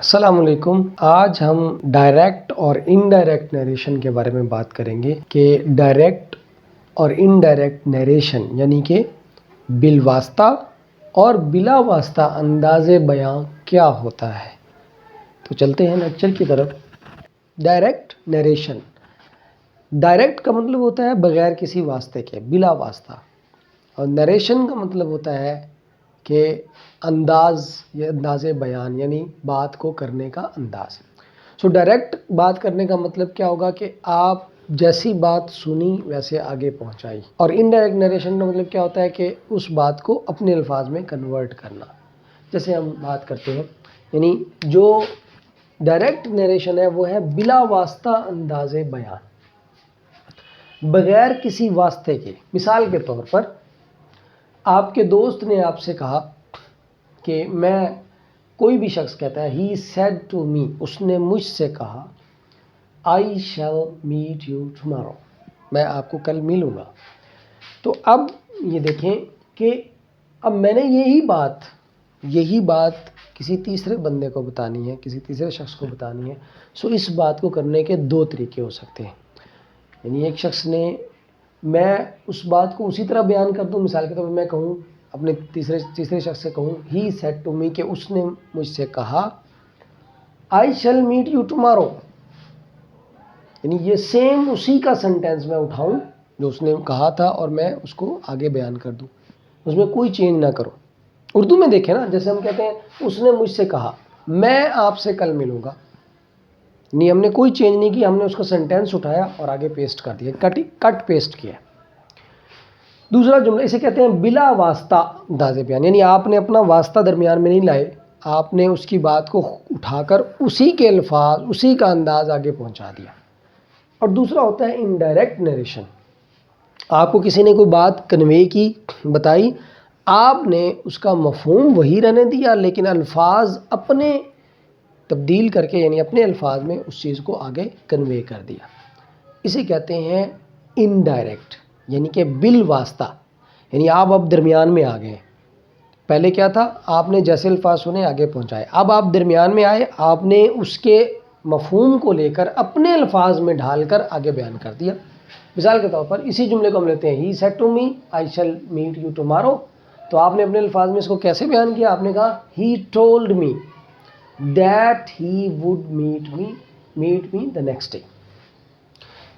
अस्सलामुअलैकुम। आज हम डायरेक्ट और इनडायरेक्ट नरेशन के बारे में बात करेंगे कि डायरेक्ट और इनडायरेक्ट नरेशन यानी कि बिलवास्ता और बिला वास्ता अंदाज़े बयां क्या होता है। तो चलते हैं लेक्चर की तरफ। डायरेक्ट नरेशन, डायरेक्ट का मतलब होता है बगैर किसी वास्ते के, बिला वास्ता, और नरेशन का मतलब होता है कि अंदाज या अंदाज़े बयान यानी बात को करने का अंदाज। सो डायरेक्ट बात करने का मतलब क्या होगा कि आप जैसी बात सुनी वैसे आगे पहुंचाई, और इनडायरेक्ट नरेशन का मतलब क्या होता है कि उस बात को अपने अल्फाज में कन्वर्ट करना। जैसे हम बात करते हैं, यानी जो डायरेक्ट नरेशन है वो है बिला वास्ता अंदाज़े बयान, बगैर किसी वास्ते के। मिसाल के तौर पर आपके दोस्त ने आपसे कहा कि कोई भी शख्स कहता है ही सेड टू मी, उसने मुझसे कहा आई शैल मीट यू टुमारो, मैं आपको कल मिलूँगा। तो अब ये देखें कि अब मैंने यही बात किसी तीसरे बंदे को बतानी है, किसी तीसरे शख्स को बतानी है। सो इस बात को करने के दो तरीके हो सकते हैं। यानी एक शख्स ने, मैं उस बात को उसी तरह बयान कर दूं, मिसाल के तौर पर मैं कहूँ अपने तीसरे शख्स से कहूँ ही सेड टू मी, कि उसने मुझसे कहा आई शैल मीट यू टुमारो, यानी ये सेम उसी का सेंटेंस मैं उठाऊं जो उसने कहा था और मैं उसको आगे बयान कर दूं, उसमें कोई चेंज ना करूं। उर्दू में देखें ना, जैसे हम कहते हैं उसने मुझसे कहा मैं आपसे कल मिलूंगा, नहीं हमने कोई चेंज नहीं किया, हमने उसका सेंटेंस उठाया और आगे पेस्ट कर दिया, कट पेस्ट किया। दूसरा जुमला, इसे कहते हैं बिला वास्ता अंदाज़े बयान, यानी आपने अपना वास्ता दरमियान में नहीं लाए, आपने उसकी बात को उठाकर उसी के अल्फाज, उसी का अंदाज आगे पहुंचा दिया। और दूसरा होता है इनडायरेक्ट नरेशन, आपको किसी ने कोई बात कन्वे की, बताई, आपने उसका मफहूम वही रहने दिया लेकिन अल्फाज अपने तब्दील करके, यानी अपने अल्फाज में उस चीज़ को आगे कन्वे कर दिया। इसे कहते हैं इनडायरेक्ट, यानी कि बिल वास्ता, यानी आप अब दरमियान में आ गए। पहले क्या था, आपने जैसे अल्फाज सुने आगे पहुंचाए, अब आप दरमियान में आए, आपने उसके मफहूम को लेकर अपने अल्फाज में ढालकर आगे बयान कर दिया। मिसाल के तौर पर इसी जुमले को हम लेते हैं he said to me I shall meet you tomorrow, तो आपने अपने अल्फाज में इसको कैसे बयान किया, आपने कहा he told me that he would meet me the next day.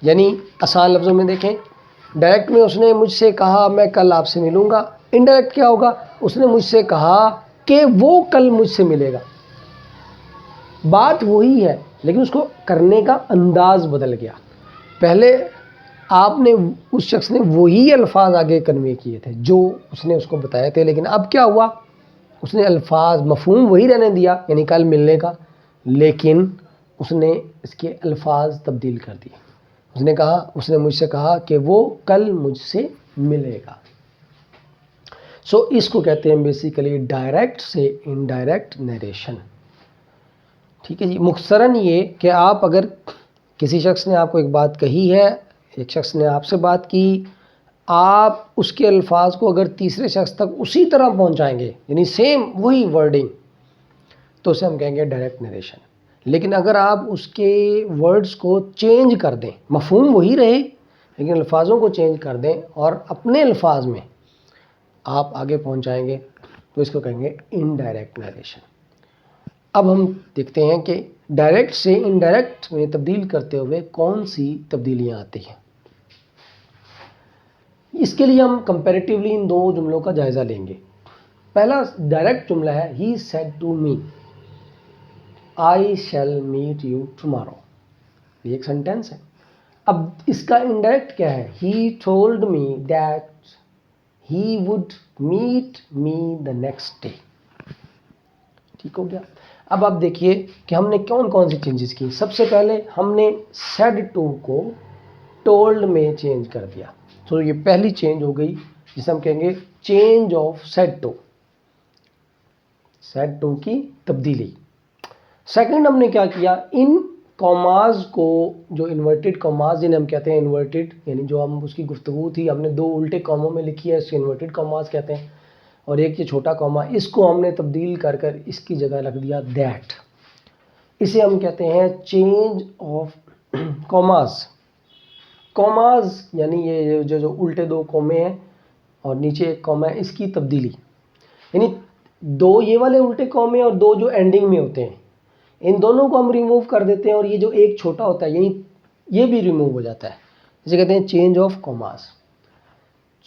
यानी आसान लफ्ज़ों में देखें, डायरेक्ट में उसने मुझसे कहा मैं कल आपसे मिलूँगा, इनडायरेक्ट क्या होगा, उसने मुझसे कहा कि वो कल मुझसे मिलेगा। बात वही है लेकिन उसको करने का अंदाज बदल गया। पहले आपने, उस शख्स ने वही अल्फाज आगे कन्वे किए थे जो उसने उसको बताए थे, लेकिन अब क्या हुआ, उसने अल्फाज मफहूम वही रहने दिया, यानी कल मिलने का, लेकिन उसने इसके अल्फाज तब्दील कर दिए। उसने मुझसे कहा कि वो कल मुझसे मिलेगा। सो इसको कहते हैं बेसिकली डायरेक्ट से इनडायरेक्ट नरेशन। ठीक है जी। मुख्तसरन ये कि आप अगर किसी शख्स ने आपको एक बात कही है, एक शख्स ने आपसे बात की, आप उसके अल्फाज को अगर तीसरे शख्स तक उसी तरह पहुंचाएंगे, यानी सेम वही वर्डिंग, तो उसे हम कहेंगे डायरेक्ट नरेशन। लेकिन अगर आप उसके वर्ड्स को चेंज कर दें, मफहूम वही रहे लेकिन अल्फाजों को चेंज कर दें और अपने अल्फाज में आप आगे पहुंचाएंगे, तो इसको कहेंगे इनडायरेक्ट नरेशन। अब हम देखते हैं कि डायरेक्ट से इनडायरेक्ट में तब्दील करते हुए कौन सी तब्दीलियां आती हैं। इसके लिए हम कंपैरेटिवली इन दो जुमलों का जायज़ा लेंगे। पहला डायरेक्ट जुमला है he said to me I shall meet you tomorrow, ये एक सेंटेंस है। अब इसका इनडायरेक्ट क्या है, he told me that he would meet me the next day. ठीक हो गया। अब आप देखिए कि हमने कौन कौन सी चेंजेस की। सबसे पहले हमने सेड टू को टोल्ड में चेंज कर दिया, तो ये पहली चेंज हो गई जिसे हम कहेंगे चेंज ऑफ सेड टू की तब्दीली। सेकंड हमने क्या किया, इन कॉमाज को, जो इन्वर्टेड कॉमाज जिन्हें हम कहते हैं इन्वर्टेड, यानी जो हम उसकी गुफ्तगू थी हमने दो उल्टे कॉमों में लिखी है, इसको इन्वर्टेड कॉमाज कहते हैं, और एक ये छोटा कॉमा, इसको हमने तब्दील कर इसकी जगह रख दिया दैट। इसे हम कहते हैं चेंज ऑफ कॉमास। कॉमास यानी ये जो उल्टे दो कॉमे हैं और नीचे एक कॉमा है, इसकी तब्दीली, यानी दो ये वाले उल्टे कॉमे और दो जो एंडिंग में होते हैं, इन दोनों को हम रिमूव कर देते हैं और ये जो एक छोटा होता है यही ये भी रिमूव हो जाता है, इसे कहते हैं चेंज ऑफ कॉमास।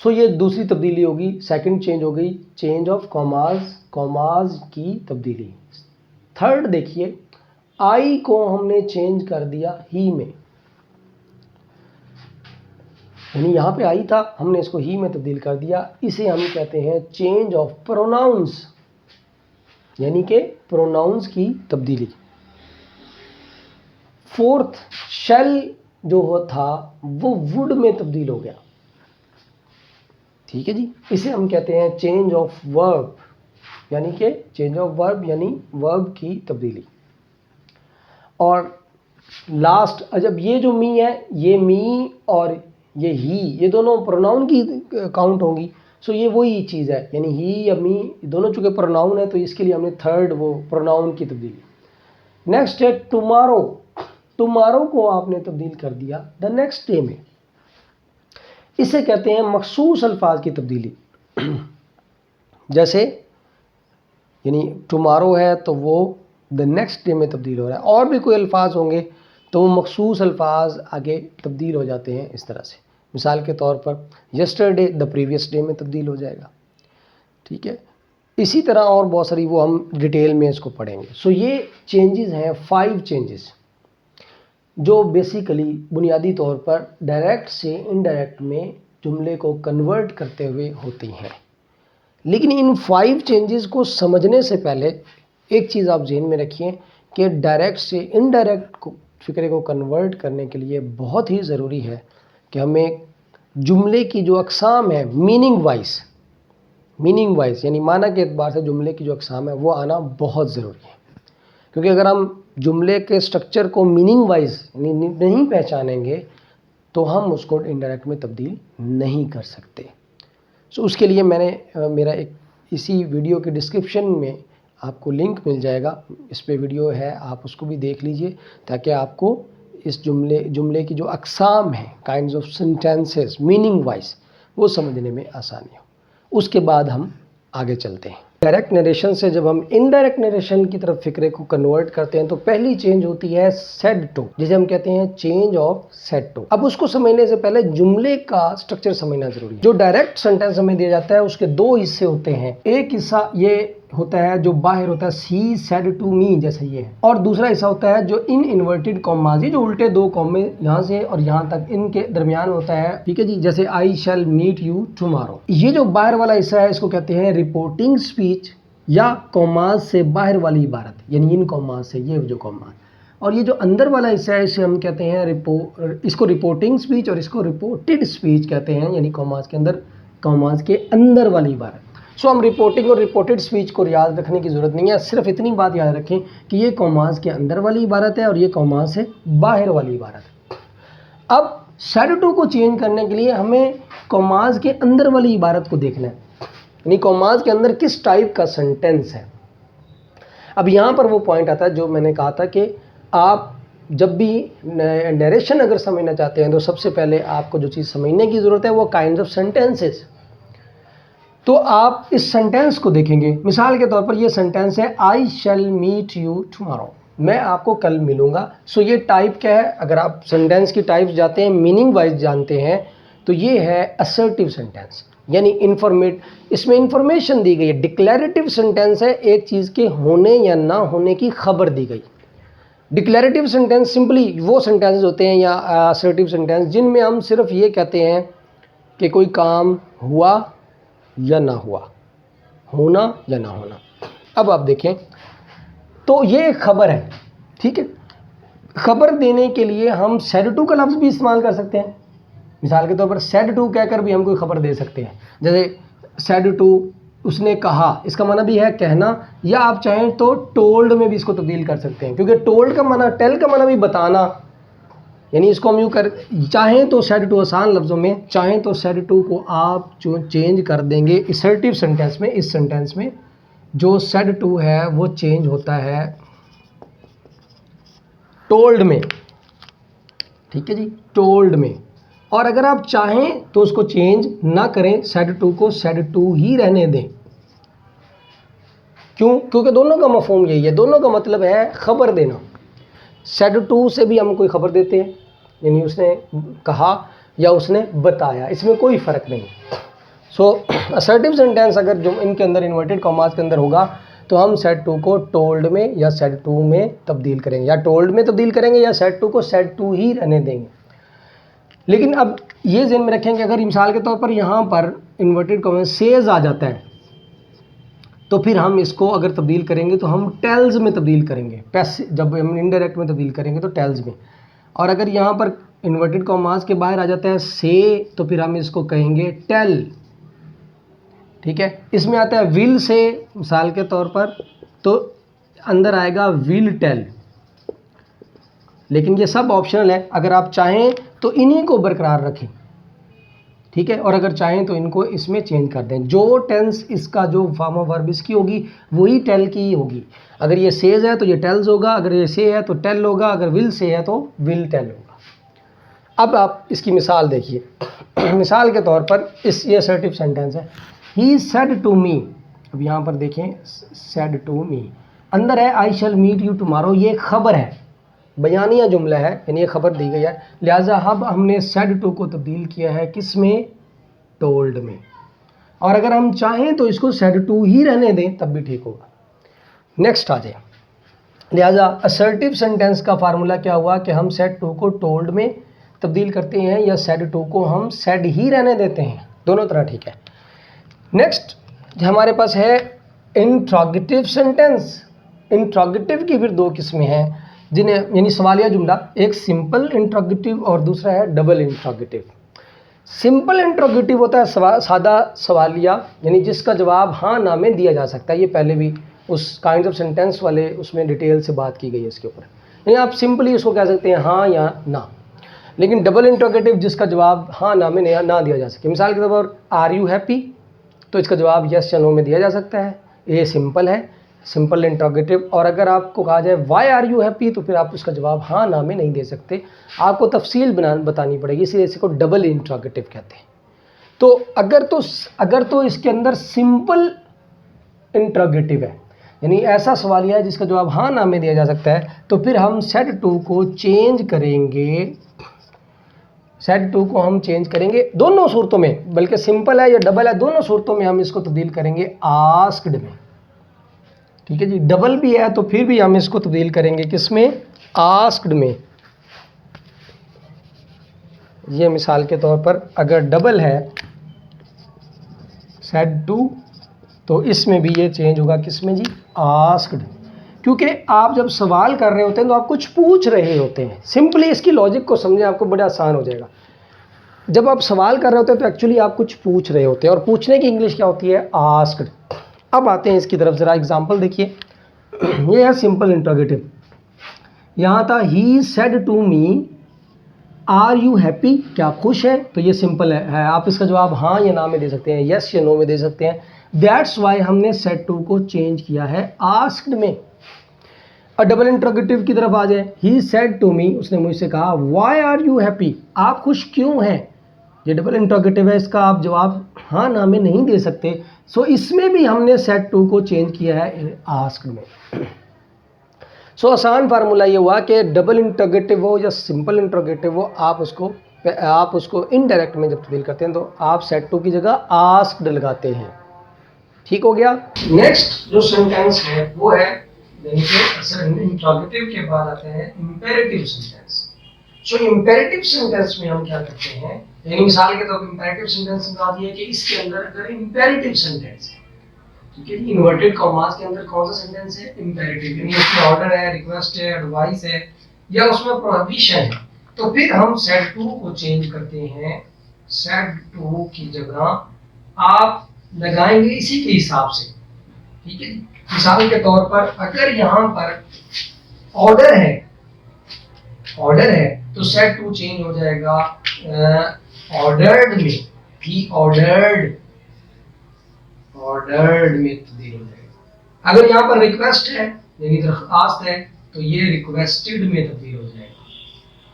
सो ये दूसरी तब्दीली होगी, सेकंड चेंज हो गई, चेंज ऑफ कॉमास, कॉमास की तब्दीली। थर्ड देखिए, आई को हमने चेंज कर दिया ही में, यानी यहाँ पे आई था, हमने इसको ही में तब्दील कर दिया, इसे हम कहते हैं चेंज ऑफ प्रोनाउंस, यानी कि प्रोनाउंस की तब्दीली। फोर्थ, शेल जो था वो वुड में तब्दील हो गया, ठीक है जी, इसे हम कहते हैं चेंज ऑफ वर्ब, यानी कि चेंज ऑफ वर्ब यानी वर्ब की तब्दीली। और लास्ट, जब ये जो मी है, ये मी और ये ही, ये दोनों प्रोनाउन की काउंट होंगी, सो ये वही चीज़ है, यानी ही या मी दोनों चूंकि प्रोनाउन है तो इसके लिए हमने थर्ड वो प्रोनाउन की तब्दीली। नेक्स्ट है टुमारो, टुमारो को आपने तब्दील कर दिया द नेक्स्ट डे में, इसे कहते हैं मखसूस अल्फाज की तब्दीली। जैसे यानी टुमारो है तो वो द नेक्स्ट डे में तब्दील हो रहा है, और भी कोई अल्फाज होंगे तो वो मखसूस अल्फाज आगे तब्दील हो जाते हैं इस तरह से। मिसाल के तौर पर यस्टरडे द प्रीवियस डे में तब्दील हो जाएगा, ठीक है। इसी तरह और बहुत सारी, वो हम डिटेल में इसको पढ़ेंगे। सो ये चेंजेस हैं 5 चेंजेस जो बेसिकली बुनियादी तौर पर डायरेक्ट से इनडायरेक्ट में जुमले को कन्वर्ट करते हुए होती हैं। लेकिन इन 5 चेंजेस को समझने से पहले एक चीज़ आप ज़हन में रखिए कि डायरेक्ट से इनडायरेक्ट फिक्रे को कन्वर्ट करने के लिए बहुत ही ज़रूरी है कि हमें जुमले की जो अक़साम है मीनिंग वाइज यानी माना के एतबार से जुमले की जो अक़साम है वो आना बहुत ज़रूरी है। क्योंकि अगर हम जुमले के स्ट्रक्चर को मीनिंग वाइज नहीं पहचानेंगे तो हम उसको इनडायरेक्ट में तब्दील नहीं कर सकते। सो उसके लिए मैंने मेरा एक इसी वीडियो के डिस्क्रिप्शन में आपको लिंक मिल जाएगा, इस पे वीडियो है, आप उसको भी देख लीजिए ताकि आपको इस जुमले की जो अक़साम है kinds of sentences meaning wise वो समझने में आसानी हो। उसके बाद हम आगे चलते हैं। डायरेक्ट नरेशन से जब हम इनडायरेक्ट नरेशन की तरफ फिक्रे को कन्वर्ट करते हैं तो पहली चेंज होती है सेड टू, जिसे हम कहते हैं चेंज ऑफ सेड टू। अब उसको समझने से पहले जुमले का स्ट्रक्चर समझना जरूरी है। जो डायरेक्ट सेंटेंस हमें दिया जाता है उसके 2 हिस्से होते हैं। एक हिस्सा ये होता है जो बाहर होता है, सी सेड टू मी, जैसे ये है, और दूसरा हिस्सा होता है जो इन इन्वर्टेड कॉमाजी, जो उल्टे 2 कॉमे यहाँ से और यहाँ तक इनके दरमियान होता है, ठीक है जी। जैसे आई शैल मीट यू टुमारो, ये जो बाहर वाला हिस्सा है इसको कहते हैं रिपोर्टिंग स्पीच या कॉमाज से बाहर वाली इबारत, यानी इन कॉमाज से, ये जो कॉमाज, और ये जो अंदर वाला हिस्सा है इसे हम कहते हैं इसको रिपोर्टिंग स्पीच और इसको रिपोर्टेड स्पीच कहते हैं, यानी कॉमाज के अंदर, कॉमाज के अंदर वाली इबारत। सो हम रिपोर्टिंग और रिपोर्टेड स्पीच को याद रखने की ज़रूरत नहीं है, सिर्फ इतनी बात याद रखें कि ये कॉमाज के अंदर वाली इबारत है और ये कॉमाज से बाहर वाली इबारत है। अब सेड टू को चेंज करने के लिए हमें कॉमाज के अंदर वाली इबारत को देखना है, यानी कॉमाज के अंदर किस टाइप का सेंटेंस है। अब यहाँ पर वो पॉइंट आता है जो मैंने कहा था कि आप जब भी नरेशन अगर समझना चाहते हैं तो सबसे पहले आपको जो चीज़ समझने की ज़रूरत है वो काइंड ऑफ सेंटेंसेस। तो आप इस सेंटेंस को देखेंगे, मिसाल के तौर पर ये सेंटेंस है आई शैल मीट यू टुमारो, मैं आपको कल मिलूंगा। सो ये टाइप क्या है, अगर आप सेंटेंस की टाइप जाते हैं, मीनिंग वाइज जानते हैं, तो ये है असर्टिव सेंटेंस, यानी इसमें इंफॉर्मेशन दी गई है। डिक्लेरेटिव सेंटेंस है, एक चीज़ के होने या ना होने की खबर दी गई। डिक्लेरेटिव सेंटेंस सिंपली वो सेंटेंसेस होते हैं या असर्टिव सेंटेंस जिनमें हम सिर्फ ये कहते हैं कि कोई काम हुआ या ना हुआ, होना या ना होना। अब आप देखें तो ये एक खबर है, ठीक है। खबर देने के लिए हम सेड टू का लफ्ज़ भी इस्तेमाल कर सकते हैं। मिसाल के तौर पर सेड टू कहकर भी हम कोई खबर दे सकते हैं, जैसे सेड टू उसने कहा, इसका माना भी है कहना, या आप चाहें तो टोल्ड में भी इसको तब्दील कर सकते हैं, क्योंकि टोल्ड का माना, टेल का माना भी बताना, यानी इसको हम यूँ कर, चाहें तो सेड टू आसान लफ्ज़ों में, चाहें तो सेड टू को आप जो चेंज कर देंगे असर्टिव सेंटेंस में। इस सेंटेंस में जो सेड टू है वो चेंज होता है टोल्ड में, ठीक है जी, टोल्ड में। और अगर आप चाहें तो उसको चेंज ना करें, सेड टू को सेड टू ही रहने दें। क्यों? क्योंकि दोनों का मफहूम यही है, दोनों का मतलब है खबर देना। सेड टू से भी हम कोई खबर देते हैं, यानी उसने कहा या उसने बताया, इसमें कोई फ़र्क नहीं। सो असर्टिव सेंटेंस अगर जो इनके अंदर इन्वर्टेड कॉमास के अंदर होगा तो हम सेड टू को टोल्ड में या सेड टू में तब्दील करेंगे, या टोल्ड में तब्दील करेंगे, या सेड टू को सेड टू ही रहने देंगे। लेकिन अब ये ज़हन में रखें कि अगर मिसाल के तौर पर यहाँ पर इन्वर्टेड कॉमास सेज आ जाता है तो फिर हम इसको अगर तब्दील करेंगे तो हम टेल्स में तब्दील करेंगे, जब हम इनडायरेक्ट में तब्दील करेंगे तो टेल्स में। और अगर यहाँ पर इन्वर्टेड कॉमास के बाहर आ जाता है से, तो फिर हम इसको कहेंगे टेल, ठीक है। इसमें आता है विल से, मिसाल के तौर पर, तो अंदर आएगा विल टेल। लेकिन ये सब ऑप्शनल है, अगर आप चाहें तो इन्हीं को बरकरार रखें, ठीक है, और अगर चाहें तो इनको इसमें चेंज कर दें। जो टेंस इसका, जो फॉर्म ऑफ वर्ब इसकी होगी वही टेल की ही होगी। अगर ये सेज है तो ये टेल्स होगा, अगर ये से है तो टेल होगा, अगर विल से है तो विल टेल होगा। अब आप इसकी मिसाल देखिए। मिसाल के तौर पर ये असर्टिव सेंटेंस है, ही सेड टू मी। अब यहाँ पर देखें, सेड टू मी, अंदर है आई शैल मीट यू टुमारो, ये खबर है, बयानिया जुमला है, यानी ये खबर दी गई है। लिहाजा अब हमने सेड टू को तब्दील किया है किस में? टोल्ड में। और अगर हम चाहें तो इसको सेड टू ही रहने दें तब भी ठीक होगा। नेक्स्ट आ जाए। लिहाजा असर्टिव सेंटेंस का फार्मूला क्या हुआ कि हम सेड टू को टोल्ड में तब्दील करते हैं या सेड टू को हम सेड ही रहने देते हैं, दोनों तरह ठीक है। नेक्स्ट हमारे पास है इंट्रोगेटिव सेंटेंस। इंट्रोगेटिव की फिर दो किस्में हैं जिन्हें, यानी सवालिया जुमला, एक सिंपल इंट्रोगेटिव और दूसरा है डबल इंट्रोगेटिव। सिंपल इंट्रोगेटिव होता है सादा सवालिया, यानी जिसका जवाब हाँ ना में दिया जा सकता है। ये पहले भी उस काइंड ऑफ सेंटेंस वाले उसमें डिटेल से बात की गई है इसके ऊपर, यानी आप सिंपली उसको कह सकते हैं हाँ या ना। लेकिन डबल इंट्रोगेटिव जिसका जवाब हाँ ना में ना दिया जा सके, मिसाल के तौर पर आर यू हैप्पी, तो इसका जवाब यस या नो में दिया जा सकता है, ये सिंपल है, सिंपल इंट्रोगेटिव। और अगर आपको कहा जाए वाई आर यू हैप्पी, तो फिर आप उसका जवाब हाँ ना में नहीं दे सकते, आपको तफसील बतानी पड़ेगी, इसलिए इसको डबल इंट्रोगेटिव कहते हैं। तो अगर तो इसके अंदर सिंपल इंट्रोगेटिव है, यानी ऐसा सवालिया है जिसका जवाब हाँ ना में दिया जा सकता है, तो फिर हम सेड टू को चेंज करेंगे, सेड टू को हम चेंज करेंगे दोनों सूरतों में, बल्कि सिंपल है या डबल है, दोनों सूरतों में हम इसको तब्दील करेंगे आस्क्ड में, ठीक है जी। डबल भी है तो फिर भी हम इसको तब्दील करेंगे किसमें? आस्क्ड में। ये मिसाल के तौर पर अगर डबल है सेड टू, तो इसमें भी ये चेंज होगा किसमें जी? आस्क्ड। क्योंकि आप जब सवाल कर रहे होते हैं तो आप कुछ पूछ रहे होते हैं। सिंपली इसकी लॉजिक को समझें, आपको बड़ा आसान हो जाएगा। जब आप सवाल कर रहे होते हैं तो एक्चुअली आप कुछ पूछ रहे होते हैं, और पूछने की इंग्लिश क्या होती है? आस्क्ड। अब आते हैं इसकी तरफ, ज़रा एग्जांपल देखिए। ये है सिंपल इंट्रोगेटिव। यहाँ था he said to me are you happy, क्या खुश है? तो ये सिंपल है, आप इसका जवाब हाँ या ना में दे सकते हैं, यस या नो में दे सकते हैं। दैट्स वाई हमने सेड टू को चेंज किया है आस्क्ड में। और डबल इंट्रोगेटिव की तरफ आ जाए, ही सेड टू मी, उसने मुझसे कहा वाई आर यू हैप्पी, आप खुश क्यों हैं? ये डबल इंट्रोगेटिव है, इसका आप जवाब हाँ ना में नहीं दे सकते। सो इसमें भी हमने सेड टू को चेंज किया है आस्क्ड में। सो आसान फार्मूला ये हुआ कि डबल इंट्रोगेटिव हो या सिंपल इंट्रोगेटिव हो, आप उसको इनडायरेक्ट में जब तब्दील करते हैं तो आप सेड टू की जगह आस्क्ड लगाते हैं। ठीक हो गया। नेक्स्ट जो सेंटेंस है वो है, इंट्रोगेटिव के बाद आते हैं इंपेरेटिव सेंटेंस। सो इंपेरेटिव सेंटेंस में हम क्या करते हैं, यानी मिसाल के तौर पर इंपेरेटिव सेंटेंस बता दिया कि इसके अंदर अगर इंपेरेटिव सेंटेंस है, ठीक है, इन्वर्टेड कॉमास के अंदर कौन सा सेंटेंस है? इंपेरेटिव, यानी उसमें ऑर्डर है, रिक्वेस्ट है, एडवाइस है, या उसमें प्रोहिबिशन है, तो फिर हम सेड टू को चेंज करते हैं। सेड टू की जगह आप लगाएंगे इसी के हिसाब से, ठीक है। मिसाल के तौर पर अगर यहाँ पर ऑर्डर है तो सेड टू चेंज हो जाएगा ऑर्डर्ड में, ही ऑर्डर्ड में तब्दील हो जाएगा। अगर यहाँ पर रिक्वेस्ट है यानी दरख्वास्त है तो ये रिक्वेस्टेड में तब्दील हो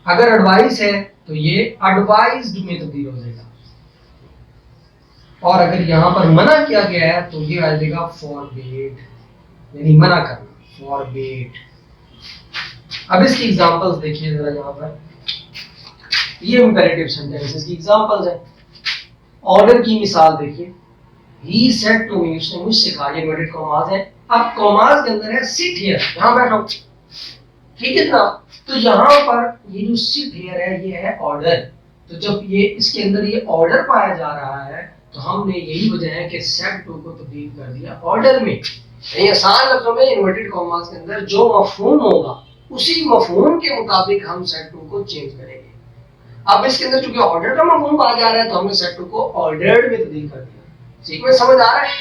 अगर एडवाइस है तो ये एडवाइज्ड में तब्दील हो जाएगा, और अगर यहाँ पर मना किया गया है तो ये आ जाएगा फॉरबिड, यानी मना करना, फॉरबिड। अब इसकी एग्जांपल्स देखिए जरा, यहाँ पर ये इंपेरेटिव सेंटेंसेस की एग्जांपल्स है। ऑर्डर की मिसाल देखिए, ही सेड टू मी, उसने मुझसे कहा, ये इन्वर्टेड कॉमास है। अब कॉमास के अंदर है सिट हियर, यहाँ बैठो, ठीक है ना। तो यहाँ पर ये जो सिट हियर है ये है ऑर्डर। तो जब ये इसके अंदर ये ऑर्डर पाया जा रहा है तो हमने यही वजह है कि सेड टू को तब्दील कर दिया ऑर्डर में। यानी आसान लफ्जों में इन्वर्टेड कॉमास के अंदर जो मफहूम होगा उसी मफहूम के मुताबिक हम सेड टू को चेंज करेंगे। अब इसके अंदर चूंकि ऑर्डर का मफहूम पाया जा रहा है तो हमने सेड टू को ऑर्डर्ड में तब्दील कर दिया। ठीक में समझ आ रहा है?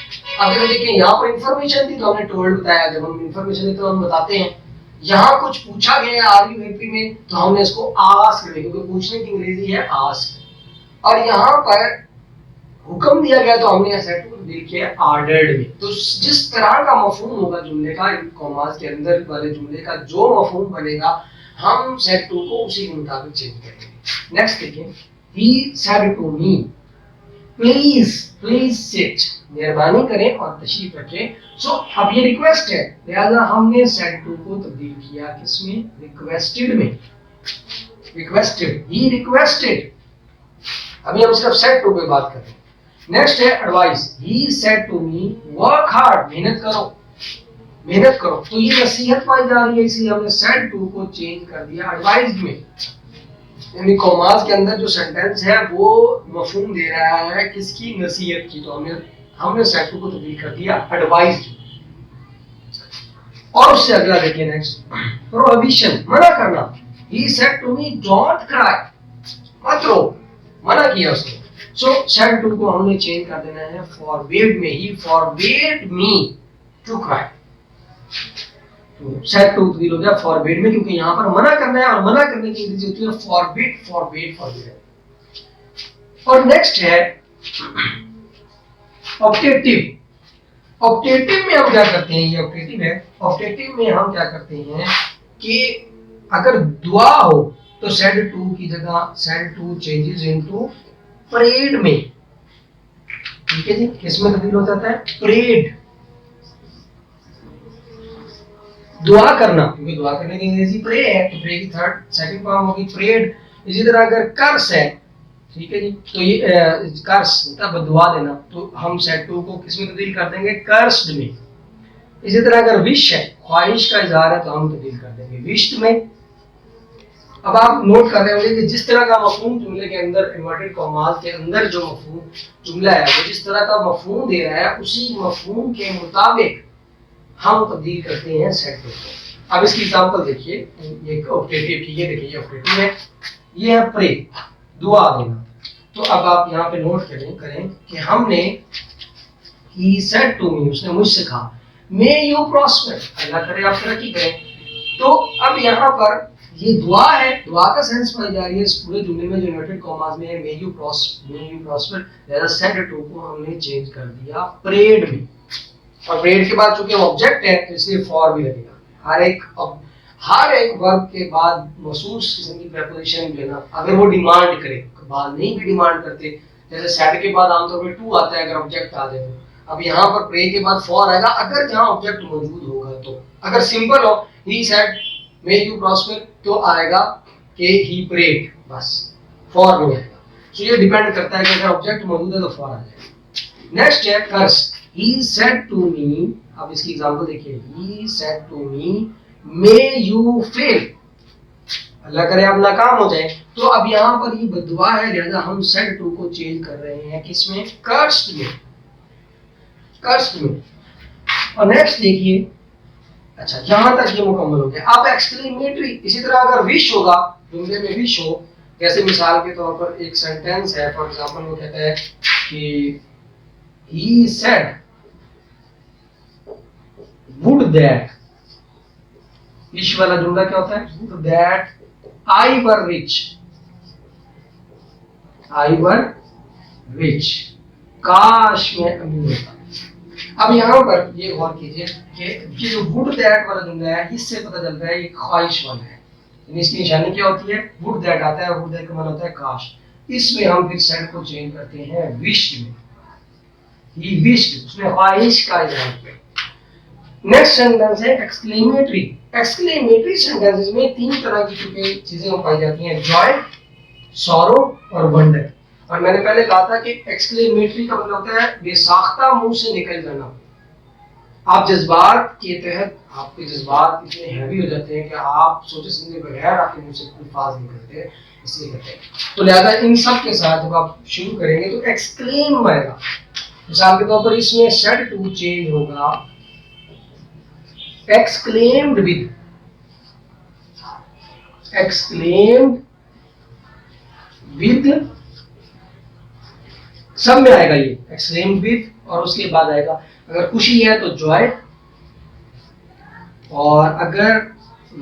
अगर देखिए यहाँ पर इंफॉर्मेशन थी तो हमने टोल्ड बताया, जब हम इंफॉर्मेशन देते हैं हम बताते हैं। यहाँ कुछ पूछा गया है आर यू हैप्पी में तो हमने इसको आस्क में, क्योंकि पूछने की अंग्रेजी है आस्क। और यहाँ पर हुक्म दिया गया तो हमने सेड टू को तब्दील किया ऑर्डर्ड में। तो जिस तरह का मफहूम होगा जुमले का, कॉमास के अंदर वाले जुमले का जो मफहूम बनेगा हम सेड टू को उसी के मुताबिक चेंज करेंगे। नेक्स्ट देखिए, he said to me please, please sit, मेहरबानी करें और तशरीफ रखें। सो अब ये रिक्वेस्ट है, लिहाजा हमने सेड टू को तब्दील किया किसमें, रिक्वेस्टेड में। Requested, he requested. अभी हम सिर्फ सेड टू पे बात कर रहे हैं। नेक्स्ट है advice, he said to me work hard, मेहनत करो, मेहनत करो। तो ये नसीहत पाई जा रही है, इसलिए हमने सेड टू को चेंज कर दिया एडवाइज्ड में। यानी कॉमास के अंदर जो सेंटेंस है वो मफहूम दे रहा है किसकी, नसीहत की, तो हमने सेड टू को तब्दील कर दिया एडवाइज्ड। और उससे अगला देखिए नेक्स्ट, प्रोहिबिशन, मना करना। He said to me don't cry, मत रो, मना किया उसने। सो सेड टू को हमने चेंज कर देना है फॉरबिड में, he forbid me to cry. Said to तब्दील हो गया फॉरबिड में, क्योंकि यहाँ पर मना करना है और मना करने की अंग्रेजी होती है फॉरबिड, फॉरबिड, फॉरबिड। और नेक्स्ट है ऑप्टेटिव। ऑप्टेटिव में हम क्या करते हैं, ये ऑप्टेटिव है। ऑप्टेटिव में हम क्या करते हैं कि अगर दुआ हो तो सेड टू की जगह said to changes into prayed में। ठीक है जी, किसमें तब्दील हो जाता है, प्रेड, दुआ करना, क्योंकि दुआ करने की अंग्रेजी प्रे है, तो प्रे की थर्ड सेकंड फॉर्म होगी प्रेड। इसी तरह अगर कर्स है, ठीक है जी, तो ये कर्स मतलब दुआ देना, तो हम सेड टू को किसमें तब्दील कर देंगे, कर्स्ड में। इसी तरह अगर विश है, ख्वाहिश का इजहार है, तो हम तब्दील कर देंगे विश्ड में। अब आप नोट कर रहे होंगे कि जिस तरह का मफहूम जुमले के अंदर इन्वर्टेड कॉमास के अंदर जो मफहूम जुमला है वो जिस तरह का मफहूम दे रहा है उसी मफहूम के मुताबिक हम तब्दील करते हैं सेड टू को। अब इसकी एग्जांपल देखिए, ये ऑप्टेटिव की, ये देखिए ये ऑप्टेटिव है, ये है प्रे, दुआ देना। तो अब आप यहाँ पे नोट करें कि हमने ही सेड टू मी, उसने मुझसे कहा, मे यू प्रॉस्पर, अल्लाह करे आप तरक्की करें। तो अब यहाँ पर ये दुआ है, दुआ का सेंस पाई जा रही है इस पूरे जुमले में जो इन्वर्टेड कॉमास में है, मे यू प्रॉस्पर। लिहाजा सेड टू को हमने चेंज कर दिया प्रेड में। और प्रेड के बाद चूंकि ऑब्जेक्ट है तो इसलिए फॉर भी लगेगा। हर एक वर्ब के बाद मखसूस किस्म की प्रेपोजिशन लेना, अगर वो डिमांड करे, बाद नहीं भी डिमांड करते, जैसे सेड के बाद आमतौर पर टू आता है अगर ऑब्जेक्ट आ जाए तो। अब यहाँ पर प्रे के बाद फॉर आएगा अगर जहाँ ऑब्जेक्ट मौजूद होगा। तो अगर सिंपल हो he said may you prosper तो आएगा कि ही प्रेड, बस फॉर नहीं आएगा। तो ये डिपेंड करता है कि अगर ऑब्जेक्ट मौजूद है तो फॉर आ जाएगा। नेक्स्ट है कर्स, he said to me, अब इसकी एग्जांपल देखिए, he said to me may you fail, अल्लाह करे आप नाकाम हो जाए। तो अब यहाँ पर ये बददुआ है, लिहाजा हम सेड टू को चेंज कर रहे हैं किसमें, कर्स्ड में, कर्स्ड में। और नेक्स्ट देखिए, अच्छा यहाँ तक ये मुकम्मल हो गया। अब एक्सक्लेमेटरी, इसी तरह अगर विश होगा, जुमले में विश हो, जैसे मिसाल के तौर पर एक सेंटेंस है, फॉर एग्जांपल वो कहता है कि he said would that, wish वाला जुमला क्या होता है, would that I were rich, I were rich, काश मैं अमीर होता। अब यहाँ पर ये गौर कीजिए कि ये जो would that वाला जुमला है इससे पता चलता है ये ख्वाहिश वाला है, इसकी निशानी क्या होती है, वुड दैट आता है, वुड दैट का मतलब होता है काश। इसमें हम फिर सेड को चेंज करते हैं विश्ड में, ही विश्ड, उसने ख्वाहिश का इजहार किया। नेक्स्ट सेंटेंस है एक्सक्लेमेटरी। एक्सक्लेमेटरी सेंटेंसेस में तीन तरह की चीजें पाई जाती हैं, जॉय, सॉरो और वंडर। और मैंने पहले कहा था कि एक्सक्लेमेटरी का मतलब होता है बेसाख्ता मुंह से निकल जाना। आप जज्बात के तहत, आपके जज्बात इतने हैवी हो जाते हैं कि आप सोचे समझे बगैर आपके मुंह से अल्फाज निकलते हैं, इसलिए कहते हैं। तो लिहाजा इन सब के साथ जब आप शुरू करेंगे तो एक्सक्लेम आएगा। मिसाल के तौर पर इसमें सेड टू चेंज होगा exclaimed with, exclaimed with, सब में आएगा ये exclaimed with, और उसके बाद आएगा अगर खुशी है तो joy, और अगर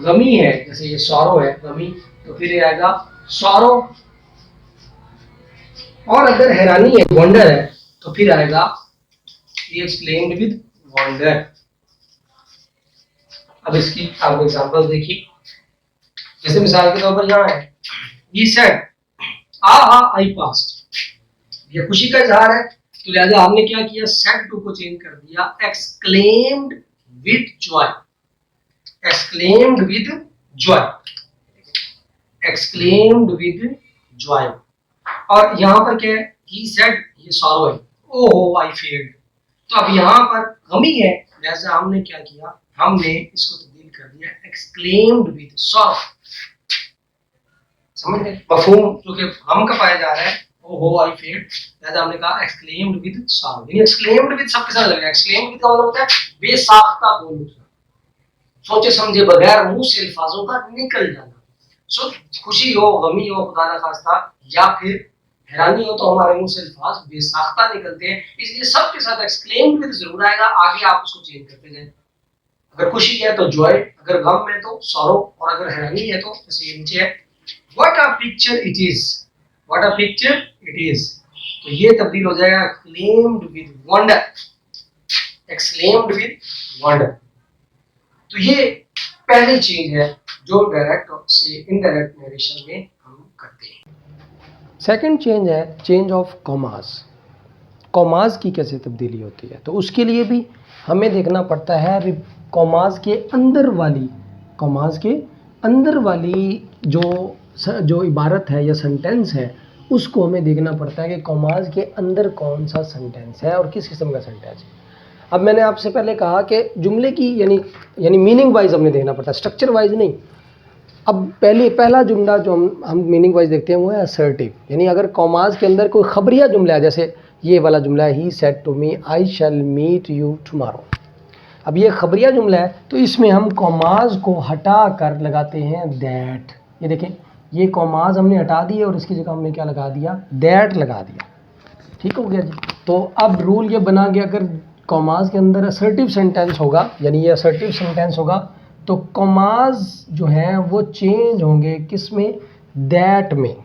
गमी है जैसे ये sorrow है गमी, तो फिर ये आएगा sorrow, और अगर हैरानी है wonder है तो फिर आएगा ये exclaimed with wonder। अब इसकी आप एग्जांपल्स देखिए, जैसे मिसाल के तौर पर यहाँ है he said आहा आई पास्ड, ये खुशी का इजहार है, तो लिहाजा हमने क्या किया, said to को चेंज कर दिया exclaimed with joy, exclaimed with joy, exclaimed with joy। और यहाँ पर क्या है, he said, ये sorrow है, ओहो आई फेल्ड, तो अब यहाँ पर गमी है, लिहाजा हमने क्या किया, हमने इसको तब्दील कर दिया exclaimed with sorrow। समझ गए मफहूम, क्योंकि हम का पाया जा रहा है ओहो आई फेल्ड, लिहाजा हमने कहा exclaimed with sorrow। यानी exclaimed with सबके साथ लग रहा है, exclaimed with का मतलब होता है बेसाख्ता बोल उठना, सोचे समझे बगैर मुंह से अल्फाजों का निकल जाना। सो खुशी हो, गमी हो, खुदा ना खास्ता, या फिर हैरानी हो, तो हमारे मुंह से अल्फाज बेसाख्ता निकलते हैं, इसलिए सबके साथ exclaimed with जरूर आएगा, आगे आप उसको चेंज करते जाए। अगर खुशी है तो जॉय, अगर गम है तो सॉरो, और अगर हैरानी है तो जैसे ये नीचे है what a picture it is, what a picture it is, तो ये तब्दील हो जाएगा exclaimed with wonder, exclaimed with wonder. तो ये पहली चीज है जो डायरेक्ट से इनडायरेक्ट नरेशन में हम करते हैं। सेकंड चेंज है चेंज ऑफ कॉमास। कॉमास की कैसे तब्दीली होती है, तो उसके लिए भी हमें देखना पड़ता है कॉमास के अंदर वाली, कॉमास के अंदर वाली जो इबारत है या सेंटेंस है, उसको हमें देखना पड़ता है कि कॉमास के अंदर कौन सा सेंटेंस है और किस किस्म का सेंटेंस है। अब मैंने आपसे पहले कहा कि जुमले की यानी मीनिंग वाइज हमने देखना पड़ता है, स्ट्रक्चर वाइज नहीं। अब पहला जुमला जो हम मीनिंग वाइज देखते हैं वो है असर्टिव, यानी अगर कॉमास के अंदर कोई खबरिया जुमला है, जैसे ये वाला जुमला है he said to me I shall meet you tomorrow. अब ये खबरिया जुमला है, तो इसमें हम कॉमास को हटा कर लगाते हैं दैट। ये देखें, ये कॉमास हमने हटा दिए और इसकी जगह हमने क्या लगा दिया, दैट लगा दिया। ठीक हो गया जी। तो अब रूल ये बना गया, अगर कॉमास के अंदर असर्टिव सेंटेंस होगा, यानी ये असर्टिव सेंटेंस होगा, तो कॉमास जो हैं वो चेंज होंगे किस में, दैट में,